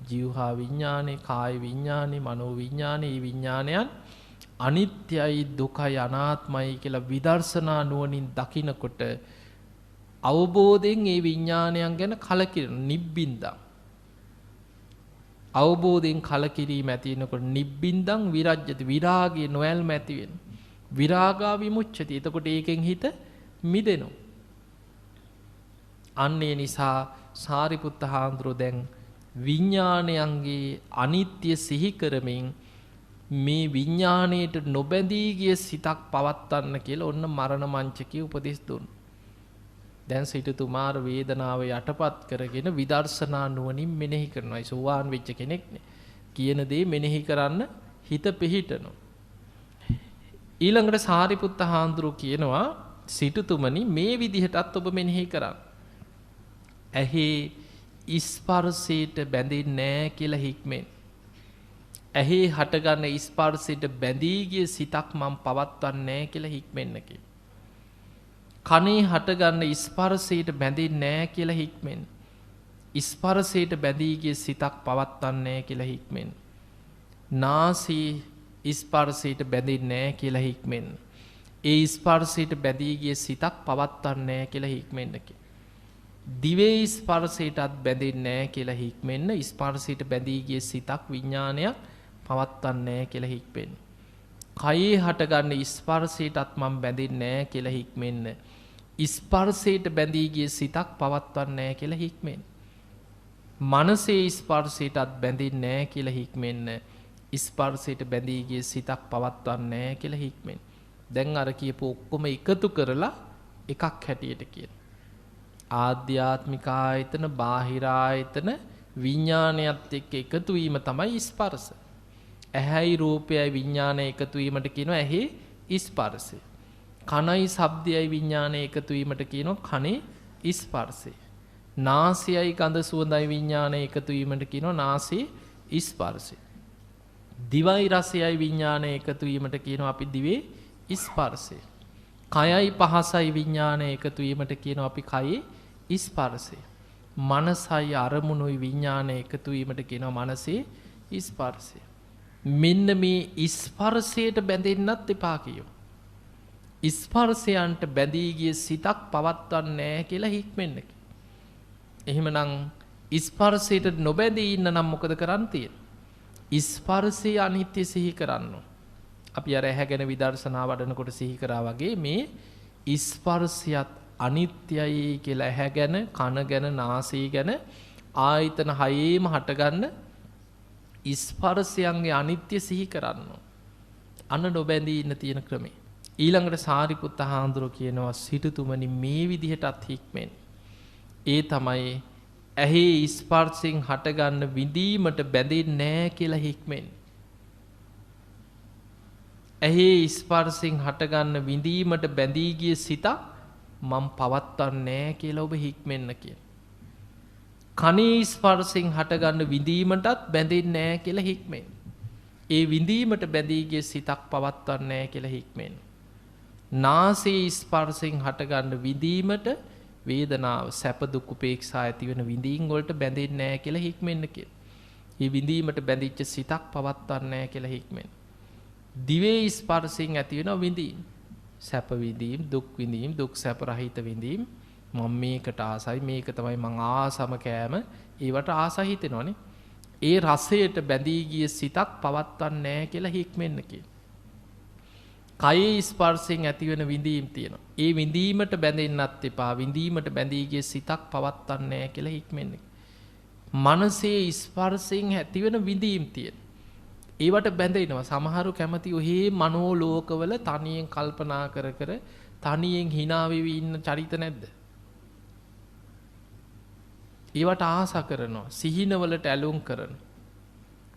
ජීවහා විඤ්ඤාණය, කාය විඤ්ඤාණය, මනෝ විඤ්ඤාණය, මේ විඤ්ඤාණයන් අනිත්‍යයි, දුකයි, අනාත්මයි කියලා විදර්ශනා නුවණින් දකිනකොට අවබෝධයෙන් මේ විඤ්ඤාණයන් ගැන කලකිරෙන නිබ්බින්දං. අවබෝධයෙන් කලකිරීම ඇති වෙනකොට නිබ්බින්දං විරජ්‍යති, විරාගය නොයල්ම ඇති වෙන. විරාගා විමුච්ඡති. එතකොට ඒකෙන් හිත මිදෙනවා. අන්න ඒ නිසා සාරිපුත්ත හාමුදුරුවෝ දැන් විඤ්ඤාණයන්ගේ අනිත්‍ය සිහි කරමින් මේ විඤ්ඤාණයට නොබැඳී ගිය සිතක් පවත්වන්න කියලා ඔන්න මරණ මංචකයේ උපදෙස් දුන්නා. දැන් සිටුතුමාර වේදනාව යටපත් කරගෙන විදර්ශනා නුවණින් මෙනෙහි කරනවා. සෝවාන් වෙච්ච කෙනෙක් නේ. කියන දේ මෙනෙහි කරන්න හිත පිහිටනවා. ඊළඟට සාරිපුත්ත හාමුදුරුවෝ කියනවා සිටුතුමනි මේ විදිහටත් ඔබ මෙනෙහි කරන්න. ඇහි ස්පර්ශයට බැඳෙන්නේ නැහැ කියලා හික්මෙන්. ඇහි හටගන්න ස්පර්ශයට බැඳී ගිය සිතක් මම පවත්වන්නේ නැහැ කියලා හික්මෙන්න කියලා. කනේ හටගන්න ස්පර්ශයට බැඳෙන්නේ නැහැ කියලා හික්මෙන්. ස්පර්ශයට බැඳී ගිය සිතක් පවත්වන්නේ නැහැ කියලා හික්මෙන්. නාසයේ ස්පර්ශයට බැඳෙන්නේ නැහැ කියලා හික්මෙන්. ඒ ස්පර්ශයට බැඳී ගිය සිතක් පවත්වන්නේ නැහැ කියලා හික්මෙන්න කියලා. දිවේ ස්පර්ශයටත් බැඳෙන්නේ නැහැ කියලා හික්මෙන්න. ස්පර්ශයට බැඳී ගිය සිතක් විඥානයක් පවත්වන්නේ නැහැ කියලා හික්මෙන්න. කයේ හටගන්න ස්පර්ශයටත් මම බැඳෙන්නේ නැහැ කියලා හික්මෙන්න. ස්පර්ශයට බැඳී ගිය සිතක් පවත්වන්නේ නැහැ කියලා හික්මෙන්න. මනසේ ස්පර්ශයටත් බැඳෙන්නේ නැහැ කියලා හික්මෙන්න. ස්පර්ශයට බැඳී ගිය සිතක් පවත්වන්නේ නැහැ කියලා හික්මෙන්න. දැන් අර කියපු ඔක්කොම එකතු කරලා එකක් හැටියට කියන. ආධ්‍යාත්මික ආයතන, බාහිර ආයතන, විඥානයත් එක්ක එකතු වීම තමයි ස්පර්ශ. ඇහැයි රූපයයි විඥානය එකතු වීමට කියනවා ඇහි ස්පර්ශය. කනයි ශබ්දයයි විඥානය එකතු වීමට කියනවා කනේ ස්පර්ශය. නාසයයි ගඳ සුවඳයි විඥානය එකතු වීමට කියනවා නාසයේ ස්පර්ශය. දිවයි රසයයි විඥානය එකතු වීමට කියනවා අපි දිවේ ස්පර්ශය. කයයි පහසයි විඥානය එකතු වීමට කියනවා අපි කයේ ස්පර්ශය. මනසයි අරමුණුයි විඥානය එකතු වීමට කියනවා මනසේ ස්පර්ශය. මෙන්න මේ ස්පර්ශයට බැඳෙන්නත් එපා කියෝ. ස්පර්ශයන්ට බැඳී ගිය සිතක් පවත්වන්නේ නැහැ කියලා හික්මෙන්න. එහෙමනම් ස්පර්ශයට නොබැඳී ඉන්න නම් මොකද කරන්න තියෙන්නේ? ස්පර්ශය අනිත්‍ය සිහි කරන්න. අපි අර ඇහැ ගැන විදර්ශනා වඩනකොට සිහි කරා වගේ මේ ස්පර්ශයත් අනිත්‍යයි කියලා ඇහැ ගැන, කන ගැන, නාසය ගැන ආයතන හයේම හටගන්න ස්පර්ශයන්ගේ අනිත්‍ය සිහි කරන්න. අන්න නොබැඳී ඉන්න තියෙන ක්‍රමේ. ඊළඟට සාරිපුත්ත හාමුදුරුවෝ කියනවා සිටුතුමනි මේ විදිහටත් හික්මෙන්. ඒ තමයි ඇහි ස්පර්ශයෙන් හටගන්න විඳීමට බැඳෙන්නේ නැහැ කියලා හික්මෙන්. ඇහි ස්පර්ශයෙන් හටගන්න විඳීමට බැඳී ගිය සිතක් මම පවත්වන්නේ නැහැ කියලා ඔබ හික්මෙන්න කියන. කනේ ස්පර්ශයෙන් හටගන්න විඳීමටත් බැඳෙන්නේ නැහැ කියලා හික්මෙන්. ඒ විඳීමට බැඳී ගිය සිතක් පවත්වන්නේ නැහැ කියලා හික්මෙන්. නාසයේ ස්පර්ශයෙන් හටගන්න විඳීමට වේදනාව සැප දුක් උපේක්ෂා ඇති වෙන විඳීම් වලට බැඳෙන්නේ නැහැ කියලා හික්මෙන්න කියලා. මේ විඳීමට බැඳිච්ච සිතක් පවත්වන්නේ නැහැ කියලා හික්මෙන්න. දිවේ ස්පර්ශයෙන් ඇති වෙන විඳීම් සැප විඳීම් දුක් විඳීම් දුක් සැප රහිත විඳීම් මම මේකට ආසයි මේක තමයි මං ආසම කෑම ඒවට ආස හිතෙනවනේ. ඒ රසයට බැඳී ගිය සිතක් පවත්වන්නේ නැහැ කියලා හික්මෙන්න කියන. කයේ ස්පර්ශයෙන් ඇතිවන විඳීම් තියෙනවා. ඒ විඳීමට බැඳෙන්නත් එපා. විඳීමට බැඳී ගිය සිතක් පවත්වන්නේ නැහැ කියලා හික්මෙන්න. මනසේ ස්පර්ශයෙන් ඇතිවන විඳීම් තියෙනවා. ඒවට බැඳෙනවා. සමහරු කැමති ඔහේ මනෝ ලෝකවල තනියෙන් කල්පනා කර කර තනියෙන් hina වෙවි ඉන්න චරිත නැද්ද? ඒවට ආස කරනවා. සිහිනවලට ඇලුම් කරන.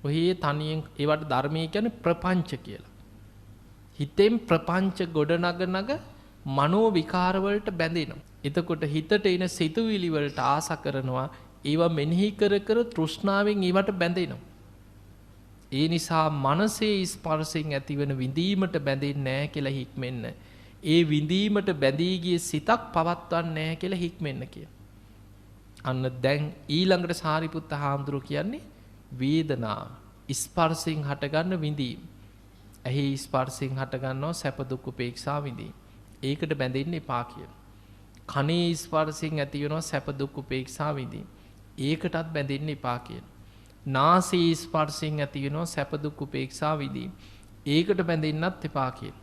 ඔහේ තනියෙන් ඒවට ධර්මයේ කියන්නේ ප්‍රපංච කියලා. හිතෙන් ප්‍රපංච ගොඩනගනග මනෝ විකාර වලට බැඳෙනවා. එතකොට හිතට එන සිතුවිලි වලට ආස කරනවා. ඒවා මෙනෙහි කර කර තෘෂ්ණාවෙන් ඒවට බැඳෙනවා. ඒ නිසා මනසේ ස්පර්ශයෙන් ඇතිවන විඳීමට බැඳෙන්නේ නැහැ කියලා හික්මෙන්න. ඒ විඳීමට බැඳී ගිය සිතක් පවත්වන්නේ නැහැ කියලා හික්මෙන්න කියන. අන්න දැන් ඊළඟට සාරිපුත්ත හාමුදුරුවෝ කියන්නේ වේදනාව ස්පර්ශයෙන් හටගන්න විඳීම. ඇහි ස්පර්ශයෙන් හටගන්නවා සැප දුක් උපේක්ෂා විඳීම. ඒකට බැඳෙන්න එපා කියන. කනේ ස්පර්ශයෙන් ඇති වෙනවා සැප දුක් උපේක්ෂා විඳීම. ඒකටත් බැඳෙන්න එපා කියන. නාසයේ ස්පර්ශයෙන් ඇති වෙනවා සැප දුක් උපේක්ෂා විඳීම. ඒකට බැඳෙන්නත් එපා කියන.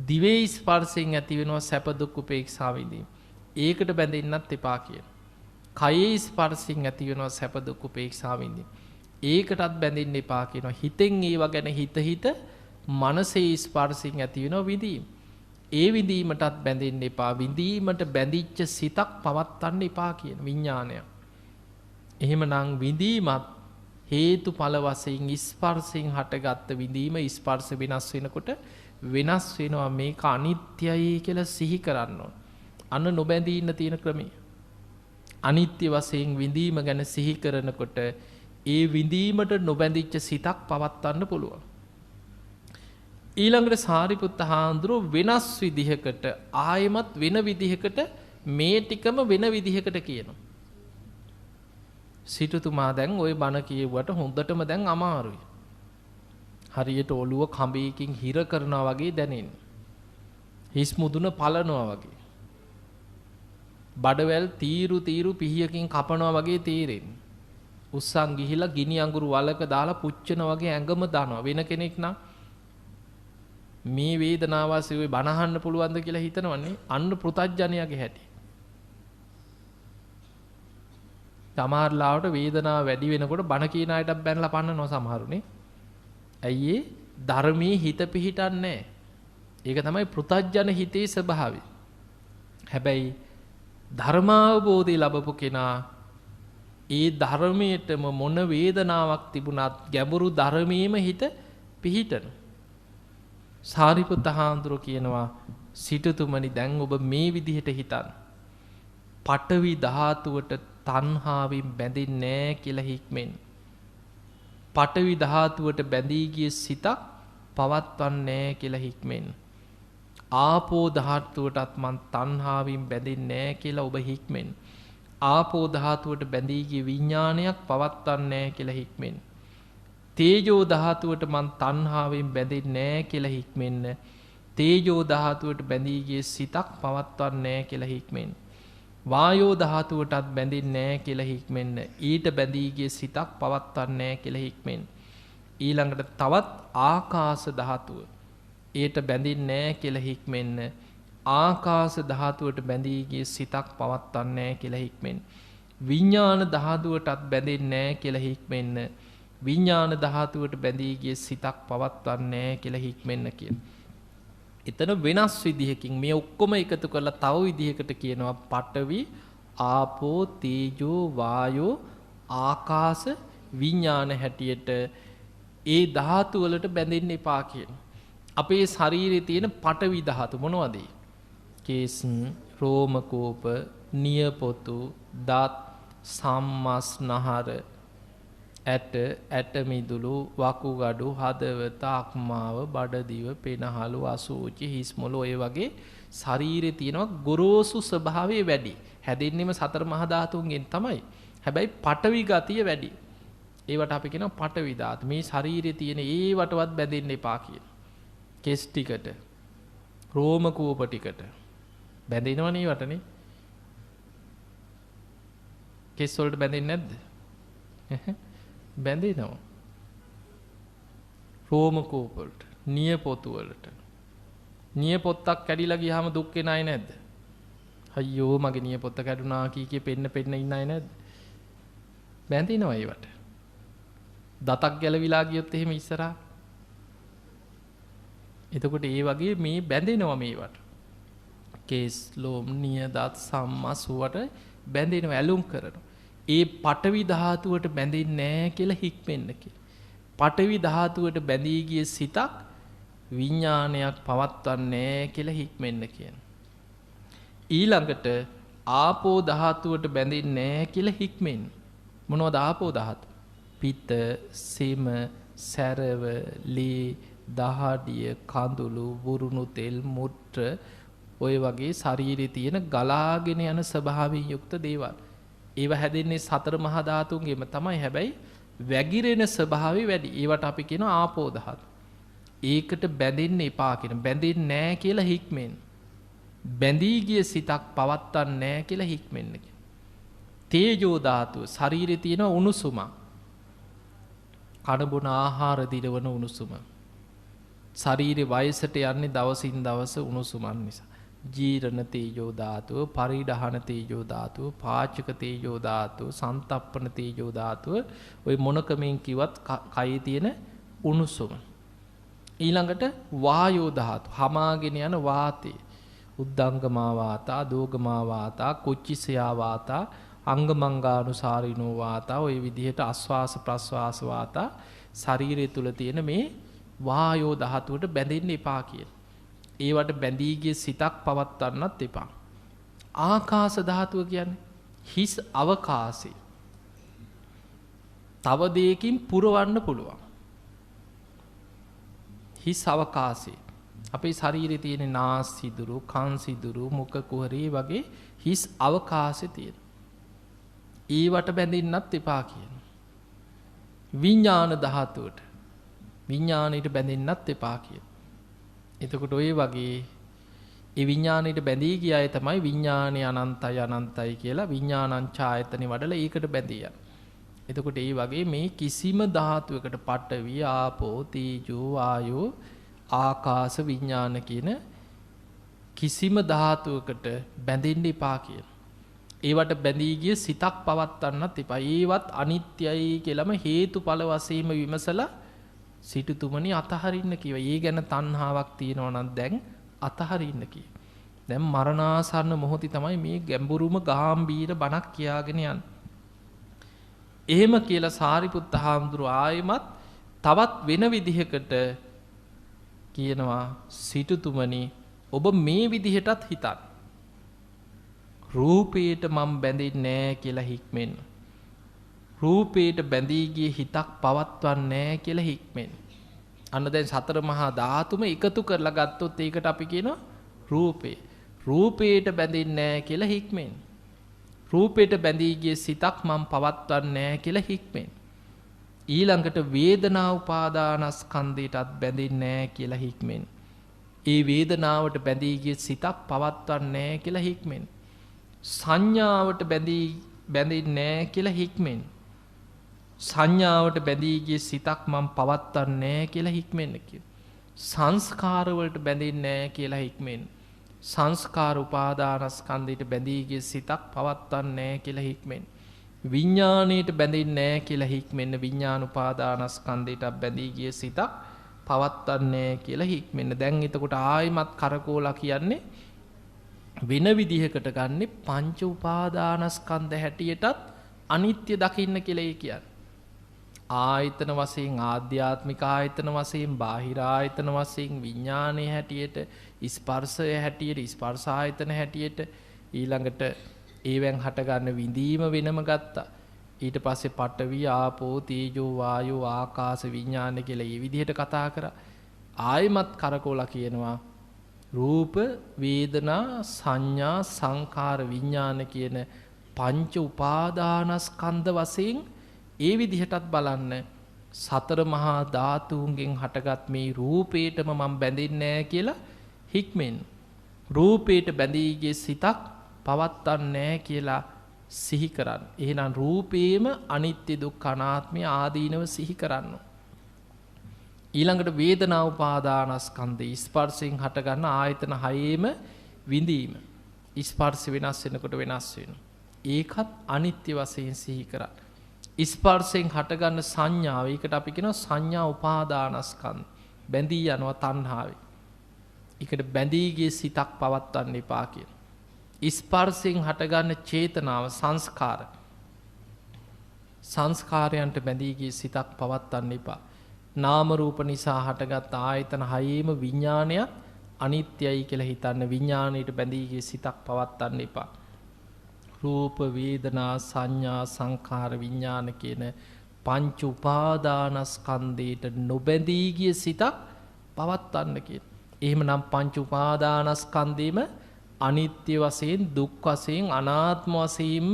දිවේ ස්පර්ශයෙන් ඇති වෙනවා සැප දුක් උපේක්ෂා විඳීම. ඒකට බැඳෙන්නත් එපා කියන. කයේ ස්පර්ශයෙන් ඇති වෙනවා සැප දුක් උපේක්ෂා විඳීම. ඒකටත් බැඳෙන්න එපා කියනවා. හිතෙන් ඒවා ගැන හිත හිත මනසේ ස්පර්ශයෙන් ඇති වෙනවා විඳීම. ඒ විඳීමටත් බැඳෙන්න එපා. විඳීමට බැඳිච්ච සිතක් පවත්වන්න එපා කියන විඥානය. එහෙමනම් විඳීමත් හේතුඵල වශයෙන් ස්පර්ශයෙන් හටගත්ත විඳීම ස්පර්ශ වෙනස් වෙනකොට වෙනස් වෙනවා. මේක අනිත්‍යයි කියලා සිහි කරන්න ඕන. අන්න නොබැඳී ඉන්න තියෙන ක්‍රමය. අනිත්‍ය වශයෙන් විඳීම ගැන සිහි කරනකොට ඒ විඳීමට නොබැඳිච්ච සිතක් පවත්වන්න පුළුවන්. ඊළඟට සාරිපුත්ත හාමුදුරුවෝ වෙනස් විදිහකට ආයෙමත් වෙන විදිහකට මේ ටිකම වෙන විදිහකට කියනවා. සිටුතුමා දැන් ওই බණ කියුවට හොඳටම දැන් අමාරුයි. හරියට ඔළුව කඹයකින් හිර කරනවා වගේ දැනෙන්නේ. හිස් මුදුන පලනවා වගේ. බඩවැල් තීරු පිහියකින් කපනවා වගේ තීරෙන්නේ. උස්සන් ගිහිලා ගිනි අඟුරු වලක දාලා පුච්චන වගේ ඇඟම දානවා. වෙන කෙනෙක් නම් මේ වේදනාව ආසේ බණ අහන්න පුළුවන්ද කියලා හිතනවනේ. අන්න පෘතජ්ජනයාගේ හැටි. සමහරලාවට වේදනාව වැඩි වෙනකොට බණ කියන අයටත් බැනලා පන්නනවා සමහරුනේ. ඇයි ඒ ධර්මයේ හිත පිහිටන්නේ නැහැ. ඒක තමයි පෘතජ්ජන හිතේ ස්වභාවය. හැබැයි ධර්මාවබෝධය ලැබපු කෙනා ඒ ධර්මයටම මොන වේදනාවක් තිබුණත් ගැඹුරු ධර්මයේම හිත පිහිටන. සාරිපුත්ත හාමුදුරුවෝ කියනවා සිටුතුමනි දැන් ඔබ මේ විදිහට හිතන්න. පඨවි ධාතුවට තණ්හාවෙන් බැඳෙන්නේ නැහැ කියලා හික්මෙන්. පඨවි ධාතුවට බැඳී ගිය සිතක් පවත්වන්නේ නැහැ කියලා හික්මෙන්. ආපෝ ධාතුවටත් මං තණ්හාවෙන් බැඳෙන්නේ නැහැ කියලා ඔබ හික්මෙන්. ආපෝ ධාතුවට බැඳී ගිය විඥානයක් පවත්වන්නේ නැහැ කියලා හික්මෙන්. තේජෝ ධාතුවට මං තණ්හාවෙන් බැඳෙන්නේ නැහැ කියලා හික්මෙන්න. තේජෝ ධාතුවට බැඳී ගිය සිතක් පවත්වන්නේ නැහැ කියලා හික්මෙන්. වායෝ ධාතුවටත් බැඳෙන්නේ නැහැ කියලා හික්මෙන්න. ඊට බැඳී ගිය සිතක් පවත්වන්නේ නැහැ කියලා හික්මෙන්. ඊළඟට තවත් ආකාශ ධාතුව. ඊට බැඳෙන්නේ නැහැ කියලා හික්මෙන්න. ආකාශ ධාතුවට බැඳී ගිය සිතක් පවත්වන්නේ නැහැ කියලා හික්මෙන්. විඥාන ධාතුවටත් බැඳෙන්නේ නැහැ කියලා හික්මෙන්න. විඥාන ධාතුවට බැඳී ගිය සිතක් පවත්වන්නේ නැහැ කියලා හික්මෙන්න කියන. එතන වෙනස් විදිහකින් මේ ඔක්කොම එකතු කරලා තව විදිහකට කියනවා පඨවි ආපෝ තේජෝ වායෝ ආකාශ විඥාන හැටියට ඒ ධාතු වලට බැඳෙන්න එපා කියන. අපේ ශරීරයේ තියෙන පඨවි ධාතු මොනවද? කේස්, රෝම කෝප, නියපොතු, දත්, සම්මස්නහර, ඇට මිදුළු, වකුගඩු, හදවත, අක්මාව, බඩදිව, පෙනහළු, අසූචි, හිස්මුළු ඔය වගේ ශරීරයේ තියෙනවා ගොරෝසු ස්වභාවය වැඩි. හැදෙන්නෙම සතර මහා ධාතුන්ගෙන් තමයි. හැබැයි පඨවි ගතිය වැඩි. ඒවට අපි කියනවා පඨවි ධාතු. මේ ශරීරයේ තියෙන ඒවටවත් බැඳෙන්න එපා කියන. කෙස් ටිකට, රෝම කූප ටිකට බැඳෙනවනේ ඒවටනේ. කෙස් වලට බැඳෙන්නේ නැද්ද? බැඳෙනවා. රෝම කූප වලට, නියපොතු වලට. නියපොත්තක් කැඩිලා ගියාම දුක් වෙන අය නැද්ද? අයියෝ මගේ නියපොත්ත කැඩුනා කී පෙන්න ඉන්න අය නැද්ද? බැඳෙනවා ඒවට. දතක් ගැලවිලා ගියොත් එහෙම ඉස්සරහා. එතකොට ඒ වගේ මේ බැඳෙනවා මේවට. කේස්, ලෝම, නිය, දත්, සම්මස් වට බැඳෙනවා, ඇලුම් කරනවා. ඒ පඨවි ධාතුවට බැඳෙන්නේ නැහැ කියලා හික්මෙන්න කියලා. පඨවි ධාතුවට බැඳී ගිය සිතක් විඥානයක් පවත්වන්නේ නැහැ කියලා හික්මෙන්න කියන. ඊළඟට ආපෝ ධාතුවට බැඳෙන්නේ නැහැ කියලා හික්මෙන්න. මොනවද ආපෝ ධාතු? පිත, සෙම, සැරව, ලී, දහඩිය, කඳුළු, වුරුණු තෙල්, මුත්‍ර ඔය වගේ ශරීරයේ තියෙන ගලාගෙන යන ස්වභාවයෙන් යුක්ත දේවල්. ඒව හැදෙන්නේ සතර මහා ධාතුන්ගෙම තමයි. හැබැයි වැగిරෙන ස්වභාවය වැඩි. ඒවට අපි කියනවා ආපෝ ධාතු. ඒකට බැඳෙන්න එපා කියන. බැඳෙන්නේ නැහැ කියලා හික්මෙන්. බැඳී ගිය සිතක් පවත්වන්නේ නැහැ කියලා හික්මෙන්න කියන. තේජෝ ධාතුව ශරීරයේ තියෙන උණුසුම. කන බොන ආහාර දිරවන උණුසුම. ශරීරයේ වයසට යන්නේ දවසින් දවස උණුසුමන් නිසා. ජීරණ තේජෝ ධාතුව, පරිඩහන තේජෝ ධාතුව, පාචක තේජෝ ධාතුව, සන්තප්පන තේජෝ ධාතුව ඔය මොනකමෙන් කිව්වත් කයේ තියෙන උණුසුම. ඊළඟට වායෝ ධාතුව, හමාගෙන යන වාතය. උද්දංගමා වාතා, දෝගමා වාතා, කුච්චිසයා වාතා, අංගමංගානුසාරිනෝ වාතා ඔය විදිහට ආස්වාස ප්‍රස්වාස වාතා ශරීරය තුල තියෙන මේ වායෝ ධාතුවට බැඳෙන්න එපා කියන. ඒවට බැඳී ගිය සිතක් පවත්වන්නත් එපා. ආකාශ ධාතුව කියන්නේ හිස් අවකාශය. තව දෙයකින් පුරවන්න පුළුවන්. හිස් අවකාශය. අපේ ශරීරයේ තියෙන නාස් සිදුරු, කන් සිදුරු, මුඛ කුහරේ වගේ හිස් අවකාශය තියෙන. ඒවට බැඳෙන්නත් එපා කියන. විඥාන ධාතුවට විඥාණයට බැඳෙන්නත් එපා කියන. එතකොට ඔය වගේ ඒ විඥාණයට බැඳී ගිය අය තමයි විඥානේ අනන්තයි අනන්තයි කියලා විඥානං ඡායතනෙ වඩලා ඒකට බැඳී යන. එතකොට ඒ වගේ මේ කිසිම ධාතුවකට පඨවි, ආපෝ, තේජෝ, ආයෝ, ආකාශ, විඥාන කියන කිසිම ධාතුවකට බැඳෙන්න එපා කියන. ඒවට බැඳී ගිය සිතක් පවත්වන්නත් එපා. ඒවත් අනිත්‍යයි කියලාම හේතුඵල වශයෙන්ම විමසලා සිටුතුමනි අතහරින්න කිව්වා. ඒ ගැන තණ්හාවක් තියෙනවා නම් දැන් අතහරින්න කිව්වා. දැන් මරණාසන්න මොහොතේ තමයි මේ ගැඹුරුම ගාම්භීර බණක් කියාගෙන යන්නේ. එහෙම කියලා සාරිපුත්ත හාමුදුරුවෝ ආයෙමත් තවත් වෙන විදිහකට කියනවා සිටුතුමනි ඔබ මේ විදිහටත් හිතන්න. රූපයට මම බැඳෙන්නේ නැහැ කියලා හික්මෙන්න. රූපයට බැඳී ගිය හිතක් පවත්වන්නේ නැහැ කියලා හික්මෙන්න. අන්න දැන් සතර මහා ධාතුම එකතු කරලා ගත්තොත් ඒකට අපි කියනවා රූපේ. රූපයට බැඳෙන්නේ නැහැ කියලා හික්මෙන්න. රූපයට බැඳී ගිය සිතක් මම පවත්වන්නේ නැහැ කියලා හික්මෙන්න. ඊළඟට වේදනා උපාදානස්කන්ධයටත් බැඳෙන්නේ නැහැ කියලා හික්මෙන්න. ඒ වේදනාවට බැඳී ගිය සිතක් පවත්වන්නේ නැහැ කියලා හික්මෙන්න. සංඥාවට බැඳෙන්නේ නැහැ කියලා හික්මෙන්න. සංඥාවට බැඳී ගිය සිතක් මම පවත්වන්නේ නැහැ කියලා හික්මෙන්න කියනවා. සංස්කාර වලට බැඳෙන්නේ නැහැ කියලා හික්මෙන්න. සංස්කාර උපාදානස්කන්ධයට බැඳී ගිය සිතක් පවත්වන්නේ නැහැ කියලා හික්මෙන්න. විඥාණයට බැඳෙන්නේ නැහැ කියලා හික්මෙන්න. විඥාන උපාදානස්කන්ධයට බැඳී ගිය සිතක් පවත්වන්නේ නැහැ කියලා හික්මෙන්න. දැන් එතකොට ආයිමත් කරකෝලා කියන්නේ වෙන විදිහකට ගන්නෙ පංච උපාදානස්කන්ධ හැටියටත් අනිත්‍ය දකින්න කියලා කියන්නේ. ආයතන වශයෙන් ආධ්‍යාත්මික ආයතන වශයෙන් බාහිර ආයතන වශයෙන් විඥානයේ හැටියට ස්පර්ශය හැටියට ස්පර්ශ ආයතන හැටියට ඊළඟට ඒවෙන් හටගන්න විඳීම වෙනම ගත්තා. ඊට පස්සේ පඨවි ආපෝ තේජෝ වායෝ ආකාශ විඥාන කියලා මේ විදිහට කතා කරා. ආයමත් කරකෝලා කියනවා රූප වේදනා සංඥා සංකාර විඥාන කියන පංච උපාදානස්කන්ධ වශයෙන් ඒ විදිහටත් බලන්න සතර මහා ධාතුන්ගෙන් හටගත් මේ රූපේටම මම බැඳෙන්නේ නැහැ කියලා හික්මෙන් රූපේට බැඳී ගිය සිතක් පවත්වන්නේ නැහැ කියලා සිහි කරන්න. එහෙනම් රූපේම අනිත්‍ය දුක්ඛ අනාත්මය ආදීනව සිහි කරන්න. ඊළඟට වේදනා උපාදානස්කන්ධය ස්පර්ශයෙන් හටගන්න ආයතන හයේම විඳීම. ස්පර්ශ වෙනස් වෙනකොට වෙනස් වෙනවා. ඒකත් අනිත්‍ය වශයෙන් සිහි කරන්න. ස්පර්ශයෙන් හටගන්න සංඥාව ඒකට අපි කියනවා සංඥා උපාදානස්කන්ධ. බැඳී යනවා තණ්හාවේ. ඒකට බැඳී ගිය සිතක් පවත්වන්න එපා කියන. ස්පර්ශයෙන් හටගන්න චේතනාව සංස්කාර. සංස්කාරයන්ට බැඳී ගිය සිතක් පවත්වන්න එපා. නාම රූප නිසා හටගත් ආයතන හයේම විඥානයත් අනිත්‍යයි කියලා හිතන්න විඥාණයට බැඳී ගිය සිතක් පවත්වන්න එපා. රූප වේදනා සංඥා සංඛාර විඥාන කියන පංච උපාදානස්කන්ධයට නොබැඳී ගිය සිතක් පවත්වන්න කියන. එහෙමනම් පංච උපාදානස්කන්ධෙම අනිත්‍ය වශයෙන් දුක් වශයෙන් අනාත්ම වශයෙන්ම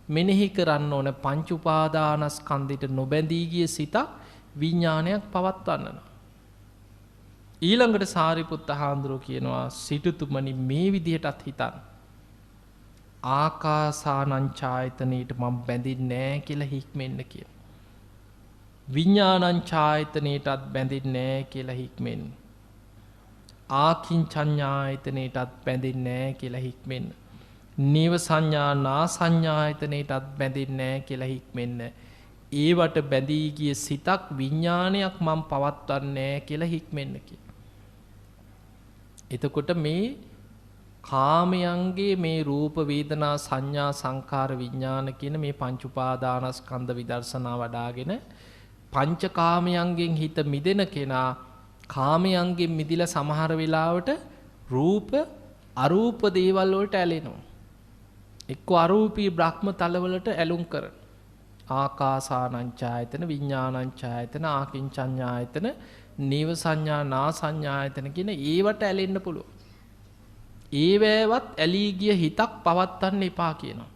මෙනෙහි කරන්න ඕන. පංච උපාදානස්කන්ධයට නොබැඳී ගිය සිතක් විඥානයක් පවත්වන්න. ඊළඟට සාරිපුත්ත හාමුදුරුවෝ කියනවා සිටුතුමනි මේ විදිහටත් හිතන්න. ආකාසානං ඡායතනෙට මම බැඳෙන්නේ නැහැ කියලා හික්මෙන්න කියන. විඥානං ඡායතනෙටත් බැඳෙන්නේ නැහැ කියලා හික්මෙන්න. ආකින්චඤ්ඤායතනෙටත් බැඳෙන්නේ නැහැ කියලා හික්මෙන්න. නීව සංඥා නා සංඥායතනෙටත් බැඳෙන්නේ නැහැ කියලා හික්මෙන්න. ඒවට බැඳී ගිය සිතක් විඥානයක් මම පවත්වන්නේ නැහැ කියලා හික්මෙන්න කියන. එතකොට මේ කාමයන්ගේ මේ රූප වේදනා සංඥා සංකාර විඥාන කියන මේ පංච උපාදානස්කන්ධ විදර්ශනා වඩාගෙන පංචකාමයන්ගෙන් හිත මිදෙන කෙනා කාමයන්ගෙන් මිදිලා සමහර වෙලාවට රූප අරූප දේවල් වලට ඇලෙනවා. එක්ක අරූපී බ්‍රහ්ම තලවලට ඇලුම් කරන. ආකාසානං ඡායතන විඥානං ඡායතන ආකින්චඤ්ඤායතන නීව සංඥා නා සංඥායතන කියන ඒවට ඇලෙන්න පුළුවන්. ඒවැවත් ඇලී ගිය හිතක් පවත්වන්න එපා කියනවා.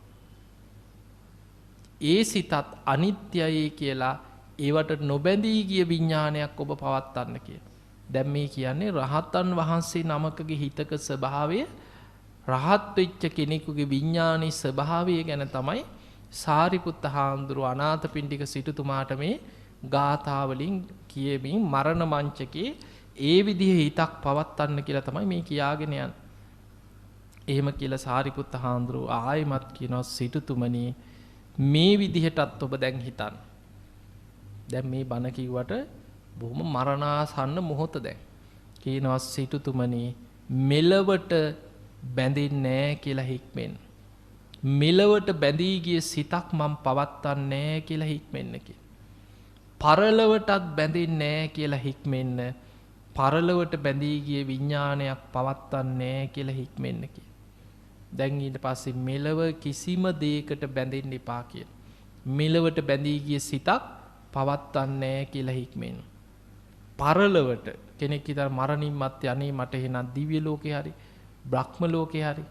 ඒ සිතත් අනිත්‍යයි කියලා ඒවට නොබැඳී ගිය විඥානයක් ඔබ පවත්වන්න කියන. දැන් මේ කියන්නේ රහතන් වහන්සේ නමකගේ හිතක ස්වභාවය රහත් වෙච්ච කෙනෙකුගේ විඥානයේ ස්වභාවය ගැන තමයි සාරිපුත්ත හාමුදුරුවෝ අනාථපිණ්ඩික සිටුතුමාට මේ ගාථාවලින් කියමින් මරණ මංචකේ ඒ විදිහේ හිතක් පවත්වන්න කියලා තමයි මේ කියාගෙන යන්නේ. එහෙම කියලා සාරිපුත්ත හාමුදුරුවෝ ආයෙමත් කියනවා සිටුතුමනි මේ විදිහටත් ඔබ දැන් හිතන්න. දැන් මේ බණ කිව්වට බොහොම මරණාසන්න මොහොත දැන්. කියනවා සිටුතුමනි මෙලවට බැඳෙන්නේ නැහැ කියලා හික්මෙන්න. මෙලවට බැඳී ගිය සිතක් මම පවත්වන්නේ නැහැ කියලා හික්මෙන්න කියලා. පරලොවටත් බැඳෙන්නේ නැහැ කියලා හික්මෙන්න. පරලොවට බැඳී ගිය විඥානයක් පවත්වන්නේ කියලා හික්මෙන්න කියලා. දැන් ඊට පස්සේ මෙලව කිසිම දෙයකට බැඳෙන්න එපා කියලා. මෙලවට බැඳී ගිය සිතක් පවත්වන්නේ කියලා හික්මෙන්න. පරලොවට කෙනෙක් හිතන මරණින් මත්තේ අනේ මට එහෙනම් දිව්‍ය ලෝකේ හරි බ්‍රහ්ම ලෝකේ හරි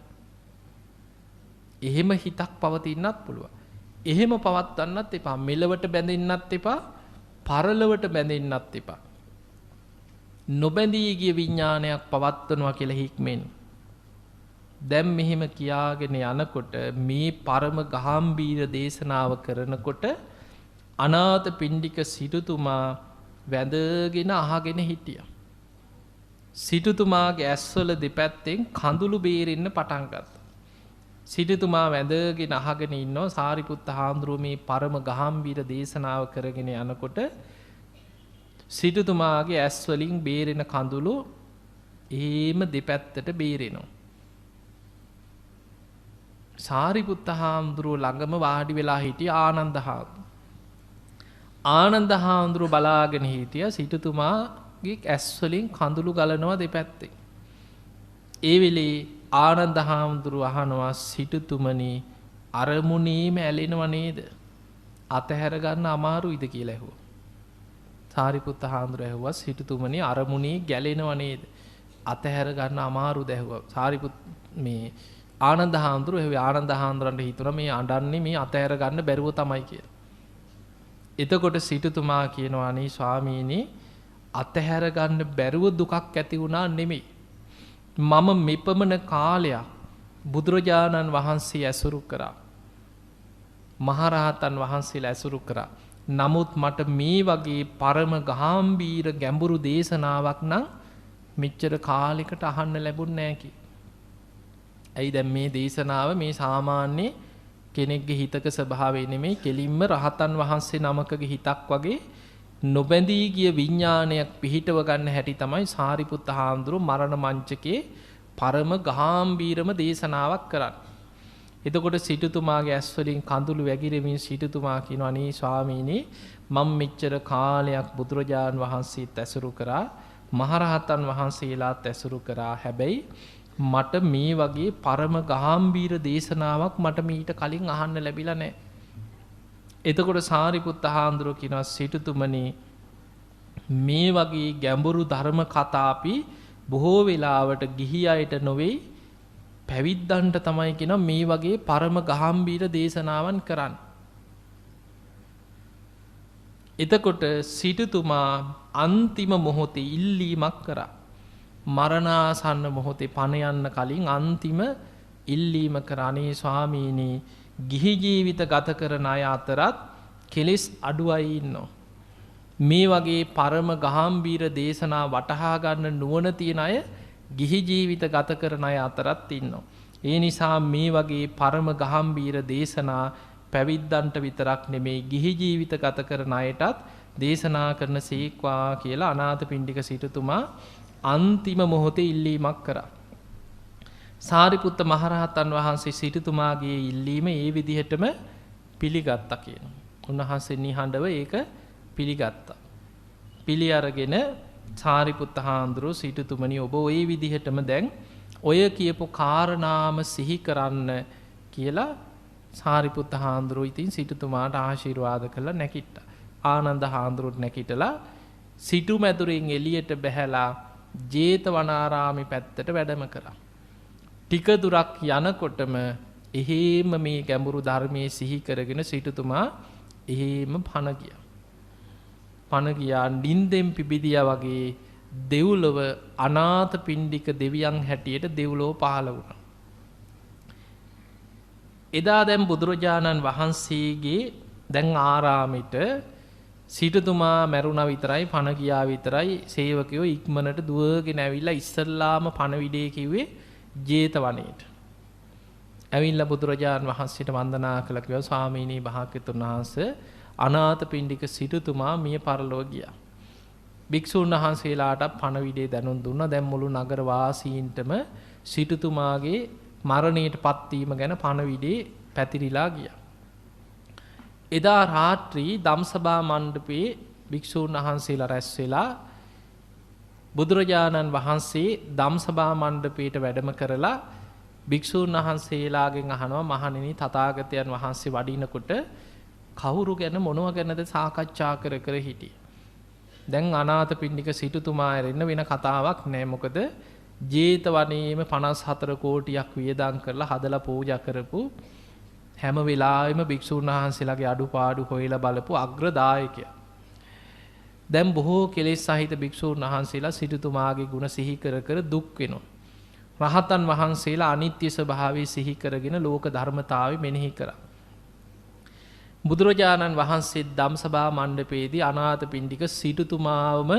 එහෙම හිතක් පවතින්නත් පුළුවන්. එහෙම පවත්වන්නත් එපා. මෙලවට බැඳෙන්නත් එපා. පරලොවට බැඳෙන්නත් එපා. නොබැඳී ගිය විඥානයක් පවත්වනවා කියලා හික්මෙන්. දැන් මෙහෙම කියාගෙන යනකොට මේ පරම ගාම්භීර දේශනාව කරනකොට අනාථ පිණ්ඩික සිටුතුමා වැඳගෙන අහගෙන හිටියා. සිටුතුමාගේ ඇස්වල දෙපැත්තෙන් කඳුළු බේරෙන්න පටන් ගත්තා. සිටුතුමා වැඳගෙන අහගෙන ඉන්නවා සාරිපුත්ත හාමුදුරුවෝ මේ පරම ගාම්භීර දේශනාව කරගෙන යනකොට සිටුතුමාගේ ඇස් වලින් බේරෙන කඳුළු එහෙම දෙපැත්තට බේරෙනවා. සාරිපුත්ත හාමුදුරුවෝ ළඟම වාඩි වෙලා හිටිය ආනන්ද හාමුදුරුවෝ. ආනන්ද හාමුදුරුවෝ බලාගෙන හිටියා සිටුතුමාගේ ඇස් වලින් කඳුළු ගලනවා දෙපැත්තෙන්. ඒ වෙලේ ආනන්ද හාමුදුරුවෝ අහනවා සිටුතුමනි අරමුණේම ඇලෙනව නේද? අතහැර ගන්න අමාරුයිද කියලා ඇහුවා. සාරිපුත්ත හාමුදුරුවෝ ඇහුවා සිටුතුමනි අරමුණේ ගැලෙනව නේද? අතහැර ගන්න අමාරුද ඇහුවා. මේ ආනන්ද හාමුදුරුවෝ ඇහුවේ ආනන්ද හාමුදුරන්ට හිතුණා මේ අඬන්නේ මේ අතහැර ගන්න බැරුව තමයි කියලා. එතකොට සිටුතුමා කියනවා අනේ ස්වාමීනි අතහැර ගන්න බැරුව දුකක් ඇති වුණා නෙමෙයි. මම මෙපමණ කාලයක් බුදුරජාණන් වහන්සේ ඇසුරු කරා. මහරහතන් වහන්සේලා ඇසුරු කරා. නමුත් මට මේ වගේ පරම ගාම්භීර ගැඹුරු දේශනාවක් නම් මෙච්චර කාලයකට අහන්න ලැබුණ නෑ කි. ඇයි දැන් මේ දේශනාව මේ සාමාන්‍ය කෙනෙක්ගේ හිතක ස්වභාවය නෙමෙයි කෙලින්ම රහතන් වහන්සේ නමකගේ හිතක් වගේ නොබැඳී ගිය විඥානයක් පිහිටව ගන්න හැටි තමයි සාරිපුත්ත හාමුදුරුවෝ මරණ මංචකේ පරම ගාම්භීරම දේශනාවක් කරන්නේ. එතකොට සිටුතුමාගේ ඇස් වලින් කඳුළු වැగిරෙමින් සිටුතුමා කියනවා අනේ ස්වාමීනි මම මෙච්චර කාලයක් බුදුරජාන් වහන්සේත් ඇසුරු කරා මහරහතන් වහන්සේලාත් ඇසුරු කරා. හැබැයි මට මේ වගේ පරම ගාම්භීර දේශනාවක් මට මීට කලින් අහන්න ලැබිලා නැහැ. එතකොට සාරිපුත්ත හාමුදුරුවෝ කියනවා සිටුතුමනි මේ වගේ ගැඹුරු ධර්ම කතා අපි බොහෝ වෙලාවට ගිහි අයට නොවේ පැවිද්දන්ට තමයි කියනවා මේ වගේ පරම ගාම්භීර දේශනාවන් කරන්න. එතකොට සිටුතුමා අන්තිම මොහොතේ ඉල්ලීමක් කරා. මරණාසන්න මොහොතේ පණ යන්න කලින් අන්තිම ඉල්ලීම කරා අනේ ස්වාමීනි ගිහි ජීවිත ගත කරන අය අතරත් කෙලෙස් අඩු අය ඉන්නවා. මේ වගේ පරම ගාම්භීර දේශනා වටහා ගන්න නුවණ තියෙන අය ගිහි ජීවිත ගත කරන අය අතරත් ඉන්නවා. ඒ නිසා මේ වගේ පරම ගාම්භීර දේශනා පැවිද්දන්ට විතරක් නෙමෙයි ගිහි ජීවිත ගත කරන අයටත් දේශනා කරන සීක්වා කියලා අනාථපිණ්ඩික සිටුතුමා අන්තිම මොහොතේ ඉල්ලීමක් කරා. සාරිපුත්ත මහරහතන් වහන්සේ සිටුතුමාගේ ඉල්ලීම ඒ විදිහටම පිළිගත්තා කියනවා. උන්වහන්සේ නිහඬව ඒක පිළිගත්තා. පිළි අරගෙන සාරිපුත්ත හාමුදුරුවෝ සිටුතුමනි ඔබ ওই විදිහටම දැන් ඔය කියපු කාරණාම සිහි කරන්න කියලා සාරිපුත්ත හාමුදුරුවෝ ඉතින් සිටුතුමාට ආශිර්වාද කළා නැකිට්ටා. ආනන්ද හාමුදුරුවෝ නැකිටලා සිටු මැදුරෙන් එළියට බැහැලා ජේතවනාරාමේ පැත්තට වැඩම කරා. ටික දුරක් යනකොටම එහෙම මේ ගැඹුරු ධර්මයේ සිහි කරගෙන සිටුතුමා එහෙම පණ ගියා. පණ ගියා නින්දෙන් පිබිදියා වගේ දෙව්ලොව අනාථපිණ්ඩික දෙවියන් හැටියට දෙව්ලොව පහළ වුණා. එදා දැන් බුදුරජාණන් වහන්සේගේ දැන් ආරාමෙට සිටුතුමා මැරුණා විතරයි පණ ගියා විතරයි සේවකයෝ ඉක්මනට දුවගෙන ඇවිල්ලා ඉස්සල්ලාම පණවිඩේ කිව්වේ ජේතවනයේට. ඇවිල්ලා බුදුරජාණන් වහන්සේට වන්දනා කළා කිව්වා ස්වාමීනි භාග්‍යවතුන් වහන්සේ අනාථපිණ්ඩික සිටුතුමා මිය පරලොව ගියා. භික්ෂුන් වහන්සේලාට පණවිඩේ දැනුම් දුන්නා. දැන් මුළු නගර වාසීන්ටම සිටුතුමාගේ මරණයට පත්වීම ගැන පණවිඩේ පැතිරිලා ගියා. එදා රාත්‍රී ධම්සභා මණ්ඩපයේ භික්ෂුන් වහන්සේලා රැස් වෙලා බුදුරජාණන් වහන්සේ ධම්සභා මණ්ඩපයට වැඩම කරලා භික්ෂූන් වහන්සේලාගෙන් අහනවා මහණෙනි තථාගතයන් වහන්සේ වඩිනකොට කවුරු ගැන මොනවා ගැනද සාකච්ඡා කර කර හිටියේ. දැන් අනාථපිණ්ඩික සිටුතුමා ඇරෙන්න වෙන කතාවක් නෑ. මොකද ජේතවනයේම 54 කෝටියක් වියදම් කරලා හදලා පූජා කරපු හැම වෙලාවෙම භික්ෂූන් වහන්සේලාගේ අඩුපාඩු හොයලා බලපු අග්‍රදායකයා. දැන් බොහෝ කෙලෙස් සහිත භික්ෂූන් වහන්සේලා සිටුතුමාගේ ගුණ සිහි කර කර දුක් වෙනවා. රහතන් වහන්සේලා අනිත්‍ය ස්වභාවය සිහි කරගෙන ලෝක ධර්මතාවය මෙනෙහි කරා. බුදුරජාණන් වහන්සේ ධම්සභා මණ්ඩපයේදී අනාථපිණ්ඩික සිටුතුමාවම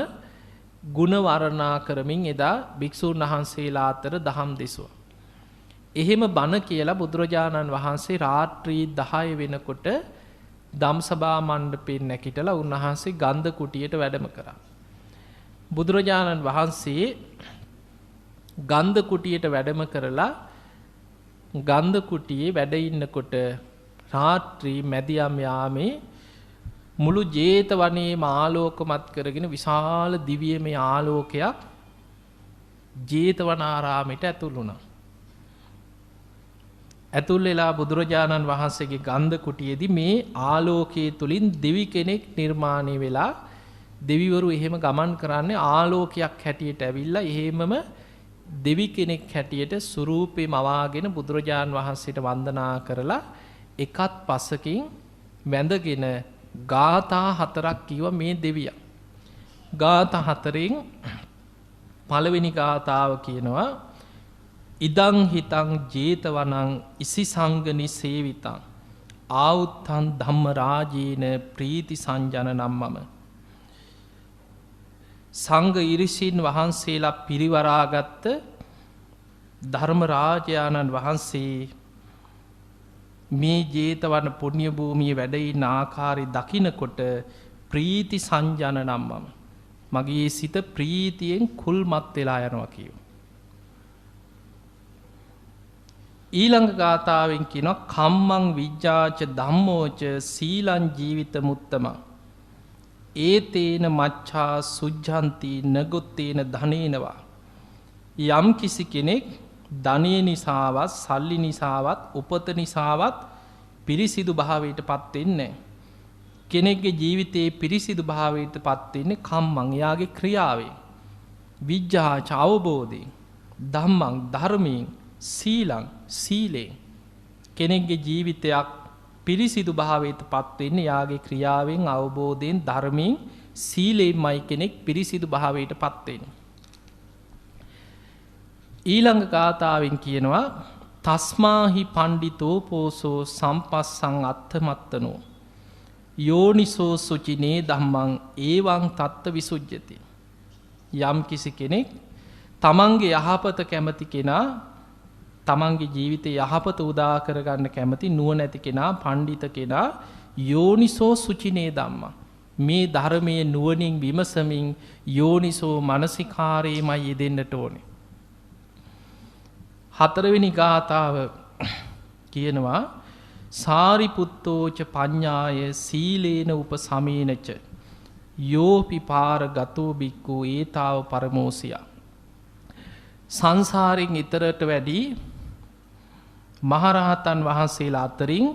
ගුණ වර්ණනා කරමින් එදා භික්ෂූන් වහන්සේලා අතර දහම් දෙසුවා. එහෙම බණ කියලා බුදුරජාණන් වහන්සේ රාත්‍රී 10 වෙනකොට ධම්සභා මණ්ඩපයෙන් නැගිටලා උන්වහන්සේ ගන්ධ කුටියට වැඩම කරා. බුදුරජාණන් වහන්සේ ගන්ධ කුටියට වැඩම කරලා ගන්ධ කුටියේ වැඩ ඉන්නකොට රාත්‍රී මැදියම් යාමේ මුළු ජේතවනයේම ආලෝකමත් කරගෙන විශාල දිව්‍යමය ආලෝකයක් ජේතවනාරාමයට ඇතුල් වුණා. ඇතුල් වෙලා බුදුරජාණන් වහන්සේගේ ගන්ධ කුටියේදී මේ ආලෝකයේ තුලින් දෙවි කෙනෙක් නිර්මාණය වෙලා දෙවිවරු එහෙම ගමන් කරන්නේ ආලෝකයක් හැටියට ඇවිල්ලා එහෙමම දෙවි කෙනෙක් හැටියට ස්වරූපේ මවාගෙන බුදුරජාණන් වහන්සේට වන්දනා කරලා එකත් පස්සකින් වැඳගෙන ගාථා 4ක් කිව්වා මේ දෙවියා. ගාථා 4න් පළවෙනි ගාථාව කියනවා ඉදං හිතං ජේතවනං ඉසිසංගනි සේවිතං ආවුත්තං ධම්ම රාජේන ප්‍රීති සංජනනම් මම. සංඝ ඉරිසින් වහන්සේලා පිරිවරාගත්ත ධර්ම රාජානන් වහන්සේ මේ ජේතවන පුණ්‍ය භූමියේ වැඩ ඉන්න ආකාරي දකින්නකොට ප්‍රීති සංජනනම් මම. මගේ සිත ප්‍රීතියෙන් කුල්මත් වෙලා යනවා කියෝ. ඊළඟ ගාථාවෙන් කියනවා කම්මං විජ්ජාච ධම්මෝච සීලං ජීවිත මුත්තම ඒතේන මච්ඡා සුජ්ජන්ති නගොත්තේන ධනේනවා. යම් කිසි කෙනෙක් ධනය නිසාවත් සල්ලි නිසාවත් උපත නිසාවත් පිරිසිදු භාවයට පත් වෙන්නේ කෙනෙක්ගේ ජීවිතයේ පිරිසිදු භාවයට පත් වෙන්නේ කම්මං යාගේ ක්‍රියාවෙන් විජ්ජාච අවබෝධයෙන් ධම්මං ධර්මයෙන් සීලං සීලෙන් කෙනෙක්ගේ ජීවිතයක් පිරිසිදු භාවයට පත් වෙන්නේ යාගේ ක්‍රියාවෙන් අවබෝධයෙන් ධර්මයෙන් සීලෙන්මයි කෙනෙක් පිරිසිදු භාවයට පත් වෙන්නේ. ඊළඟ ගාථාවෙන් කියනවා තස්මාහි පණ්ඩිතෝ පෝසෝ සම්පස්සං අත්තමත්තනෝ යෝනිසෝ සුචිනේ ධම්මං ඒවං තත්ත විසුජ්ජති. යම් කිසි කෙනෙක් තමන්ගේ යහපත කැමති කෙනා තමන්ගේ ජීවිතය යහපත උදා කරගන්න කැමති නුවණැති කෙනා පණ්ඩිත කෙනා යෝනිසෝ සුචිනේ ධම්මං මේ ධර්මයේ නුවණින් විමසමින් යෝනිසෝ මනසිකාරයේමයි යෙදෙන්නට ඕනේ. හතරවෙනි ගාථාව කියනවා සාරිපුත්තෝච පඤ්ඤාය සීලේන උපසමේනච යෝපි පාර ගතෝ බික්කු ඒතාව පරමෝසියා. සංසාරයෙන් ඊතරට වැඩි මහරහතන් වහන්සේලා අතරින්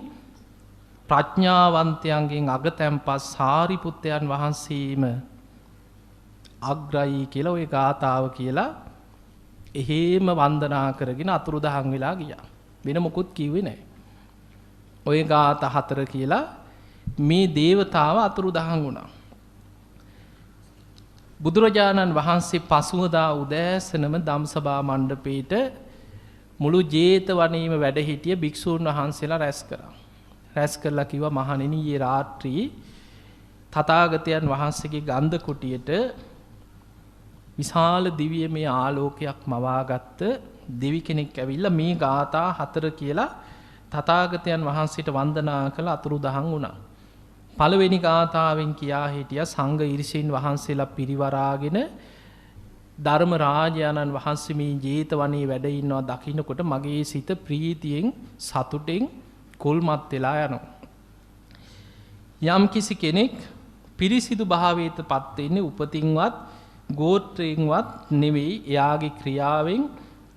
ප්‍රඥාවන්තයන්ගෙන් අගතැන්පත් සාරිපුත්තයන් වහන්සේම අග්‍රයි කියලා ওই ගාථාව කියලා එහෙම වන්දනා කරගෙන අතුරුදහන් වෙලා ගියා. වෙන මොකුත් කිව්වේ නැහැ. ওই ගාථා 4 කියලා මේ දේවතාව අතුරුදහන් වුණා. බුදුරජාණන් වහන්සේ පසුවදා උදෑසනම ධම්සභා මණ්ඩපේට මුළු ජේතවනයේම වැඩ හිටිය භික්ෂූන් වහන්සේලා රැස් කරා. රැස් කරලා කිව්වා මහණෙනි ඊයේ රාත්‍රී තථාගතයන් වහන්සේගේ ගන්ධ කුටියට විශාල දිව්‍යමය ආලෝකයක් මවාගත්ත දෙවි කෙනෙක් ඇවිල්ලා මේ ගාථා 4 කියලා තථාගතයන් වහන්සේට වන්දනා කළ අතුරුදහන් වුණා. පළවෙනි ගාථාවෙන් කියා හිටියා සංඝ ඉරිසින් වහන්සේලා පිරිවරාගෙන ධර්ම රාජානන් වහන්සේ මේ ජේතවනයේ වැඩ ඉන්නවා දකින්නකොට මගේ සිත ප්‍රීතියෙන් සතුටෙන් කුල්මත් වෙලා යනවා. යම් කිසි කෙනෙක් පිරිසිදු භාවයට පත් වෙන්නේ උපතින්වත් ගෝත්‍රයෙන්වත් නෙවෙයි එයාගේ ක්‍රියාවෙන්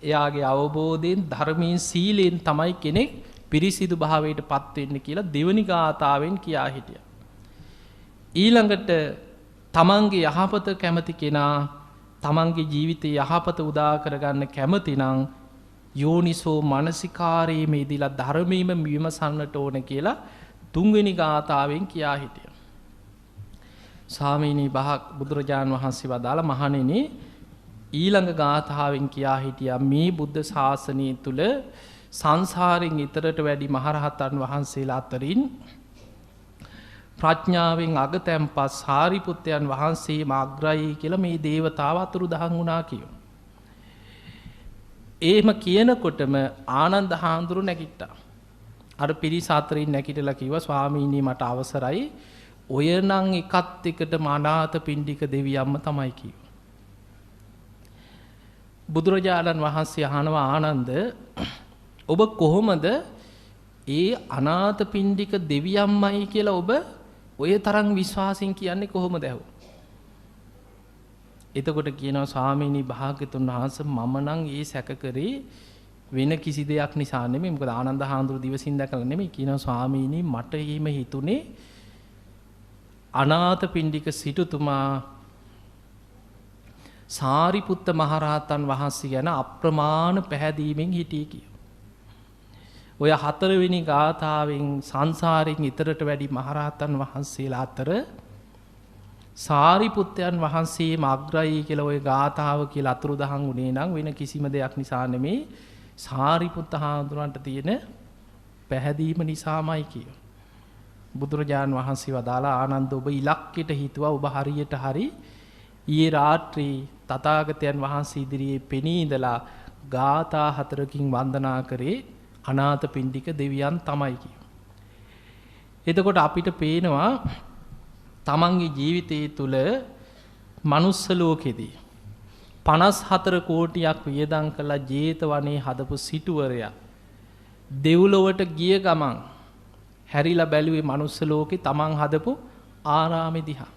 එයාගේ අවබෝධයෙන් ධර්මයෙන් සීලයෙන් තමයි කෙනෙක් පිරිසිදු භාවයට පත් වෙන්නේ කියලා දෙවනි ගාථාවෙන් කියා හිටියා. ඊළඟට තමන්ගේ යහපත කැමති කෙනා තමන්ගේ ජීවිතයේ යහපත උදා කරගන්න කැමති නම් යෝනිසෝ මනසිකාරයේ මේදිලා ධර්මයේම විමසන්නට ඕන කියලා තුන්වෙනි ගාථාවෙන් කියා හිටියා. ස්වාමීනි බුදුරජාණන් වහන්සේ වදාළ මහණෙනි ඊළඟ ගාථාවෙන් කියා හිටියා මේ බුද්ධ ශාසනය තුල සංසාරයෙන් ඊතරට වැඩි මහරහතන් වහන්සේලා අතරින් ප්‍රඥාවෙන් අගතැන්පත් සාරිපුත්තයන් වහන්සේ මාග්‍රයි කියලා මේ දේවතාව අතුරුදහන් වුණා කියෝ. එහෙම කියනකොටම ආනන්ද හාමුදුරු නැගිට්ටා. අර පිරිස අතරින් නැගිටලා කිව්වා ස්වාමීනි මට අවසරයි ඔය නම් එකත් එකටම අනාථපිණ්ඩික දෙවියන්ම තමයි කිව්වා. බුදුරජාණන් වහන්සේ අහනවා ආනන්ද ඔබ කොහොමද ඒ අනාථපිණ්ඩික දෙවියන්මයි කියලා ඔබ ඔය තරම් විශ්වාසයෙන් කියන්නේ කොහොමද ඇහුවා. එතකොට කියනවා ස්වාමීනි භාග්‍යතුන් වහන්සේ මම නම් ඒ සැක කරේ වෙන කිසි දෙයක් නිසා නෙමෙයි. මොකද ආනන්ද හාමුදුරු දිවසින් දැකලා නෙමෙයි. කියනවා ස්වාමීනි මට එහෙම හිතුනේ අනාථපිණ්ඩික සිටුතුමා සාරිපුත්ත මහරහතන් වහන්සේ ගැන අප්‍රමාණ පැහැදීමෙන් හිටියේ කියලා. ඔය හතරවෙනි ගාථාවෙන් සංසාරයෙන් ඊතරට වැඩි මහරහතන් වහන්සේලා අතර සාරිපුත්තයන් වහන්සේම අග්‍රයි කියලා ඔය ගාථාව කියලා අතුරුදහන් වුණේ නම් වෙන කිසිම දෙයක් නිසා නෙමෙයි සාරිපුත්ත හාමුදුරන්ට තියෙන පැහැදීම නිසාමයි කියනවා. බුදුරජාණන් වහන්සේ වදාලා ආනන්ද ඔබ ඉලක්කයට හිතුවා ඔබ හරියට හරි ඊයේ රාත්‍රී තථාගතයන් වහන්සේ ඉදිරියේ පෙනී ඉඳලා ගාථා 4කින් වන්දනා කරේ අනාථපිණ්ඩික දෙවියන් තමයි කියනවා. එතකොට අපිට පේනවා තමන්ගේ ජීවිතය තුළ මනුස්ස ලෝකෙදී 54 කෝටියක් වියදම් කළා ජේතවනේ හදපු සිටුවරයා දෙව්ලොවට ගිය ගමන් හැරිලා බැලුවේ මනුස්ස ලෝකේ තමන් හදපු ආරාමෙ දිහා.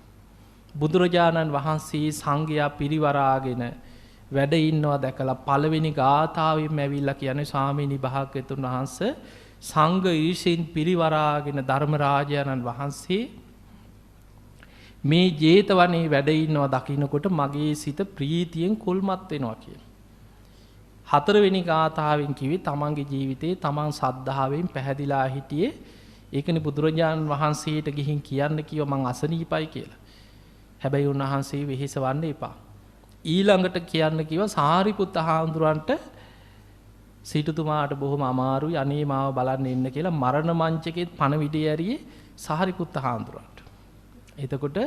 බුදුරජාණන් වහන්සේ සංඝයා පිරිවරාගෙන වැඩ ඉන්නවා දැකලා පළවෙනි ගාථාවෙම ඇවිල්ලා කියන්නේ ස්වාමීනි භාග්‍යතුන් වහන්සේ සංඝ ඊශින් පිරිවරාගෙන ධර්මරාජානන් වහන්සේ මේ ජේතවනේ වැඩ ඉන්නවා දකින්නකොට මගේ සිත ප්‍රීතියෙන් කුල්මත් වෙනවා කියන. හතරවෙනි ගාථාවෙන් කිව්වේ තමන්ගේ ජීවිතේ තමන් සද්ධාවෙන් පැහැදිලා හිටියේ. ඒකනේ බුදුරජාණන් වහන්සේට ගිහින් කියන්න කිව්ව මං අසනීපයි කියලා. හැබැයි උන්වහන්සේ වෙහෙසවන්න එපා. ඊළඟට කියන්න කිව්ව සාරිපුත්ත හාමුදුරන්ට සිටුතුමාට බොහොම අමාරුයි අනේ මාව බලන්න එන්න කියලා මරණ මංචකෙත් පණවිඩය ඇරියේ සාරිපුත්ත හාමුදුරන්ට. එතකොට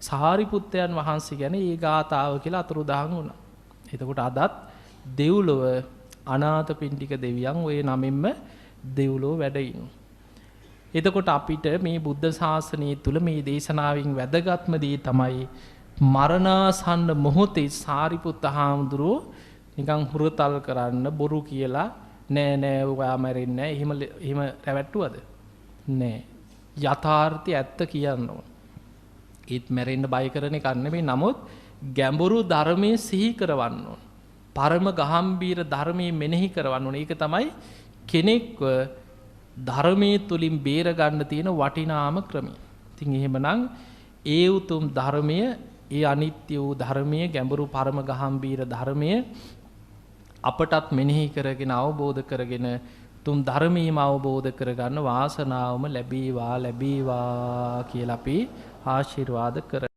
සාරිපුත්තයන් වහන්සේ ගැන ඒ ගාථාව කියලා අතුරුදහන් වුණා. එතකොට අදත් දෙව්ලොව අනාථපිණ්ඩික දෙවියන් ඔය නමින්ම දෙව්ලොව වැඩ ඉන්නවා. එතකොට අපිට මේ බුද්ධ ශාසනය තුල මේ දේශනාවෙන් වැදගත්ම දේ තමයි මරණාසන්න මොහොතේ සාරිපුත්ත හාමුදුරුවෝ නිකන් හුරතල් කරන්න බොරු කියලා නෑ නෑ ඔයා මැරෙන්නේ නෑ එහෙම රැවට්ටුවද නෑ යථාර්ථය ඇත්ත කියන්න ඕන. ඒත් මැරෙන්න බය කරන එක නෙමෙයි. නමුත් ගැඹුරු ධර්මයේ සිහි කරවන්න ඕන. පරම ගාම්භීර ධර්මයේ මෙනෙහි කරවන්න ඕන. ඒක තමයි කෙනෙක්ව ධර්මයේ තුලින් බේර ගන්න තියෙන වටිනාම ක්‍රමය. ඉතින් එහෙමනම් ඒ උතුම් ධර්මය ඒ අනිත්‍ය වූ ධර්මයේ ගැඹුරු පරම ගාම්භීර ධර්මයේ අපටත් මෙනෙහි කරගෙන අවබෝධ කරගෙන තුන් ධර්මයේම අවබෝධ කරගන්න වාසනාවම ලැබේවා කියලා අපි ආශිර්වාද කරමු.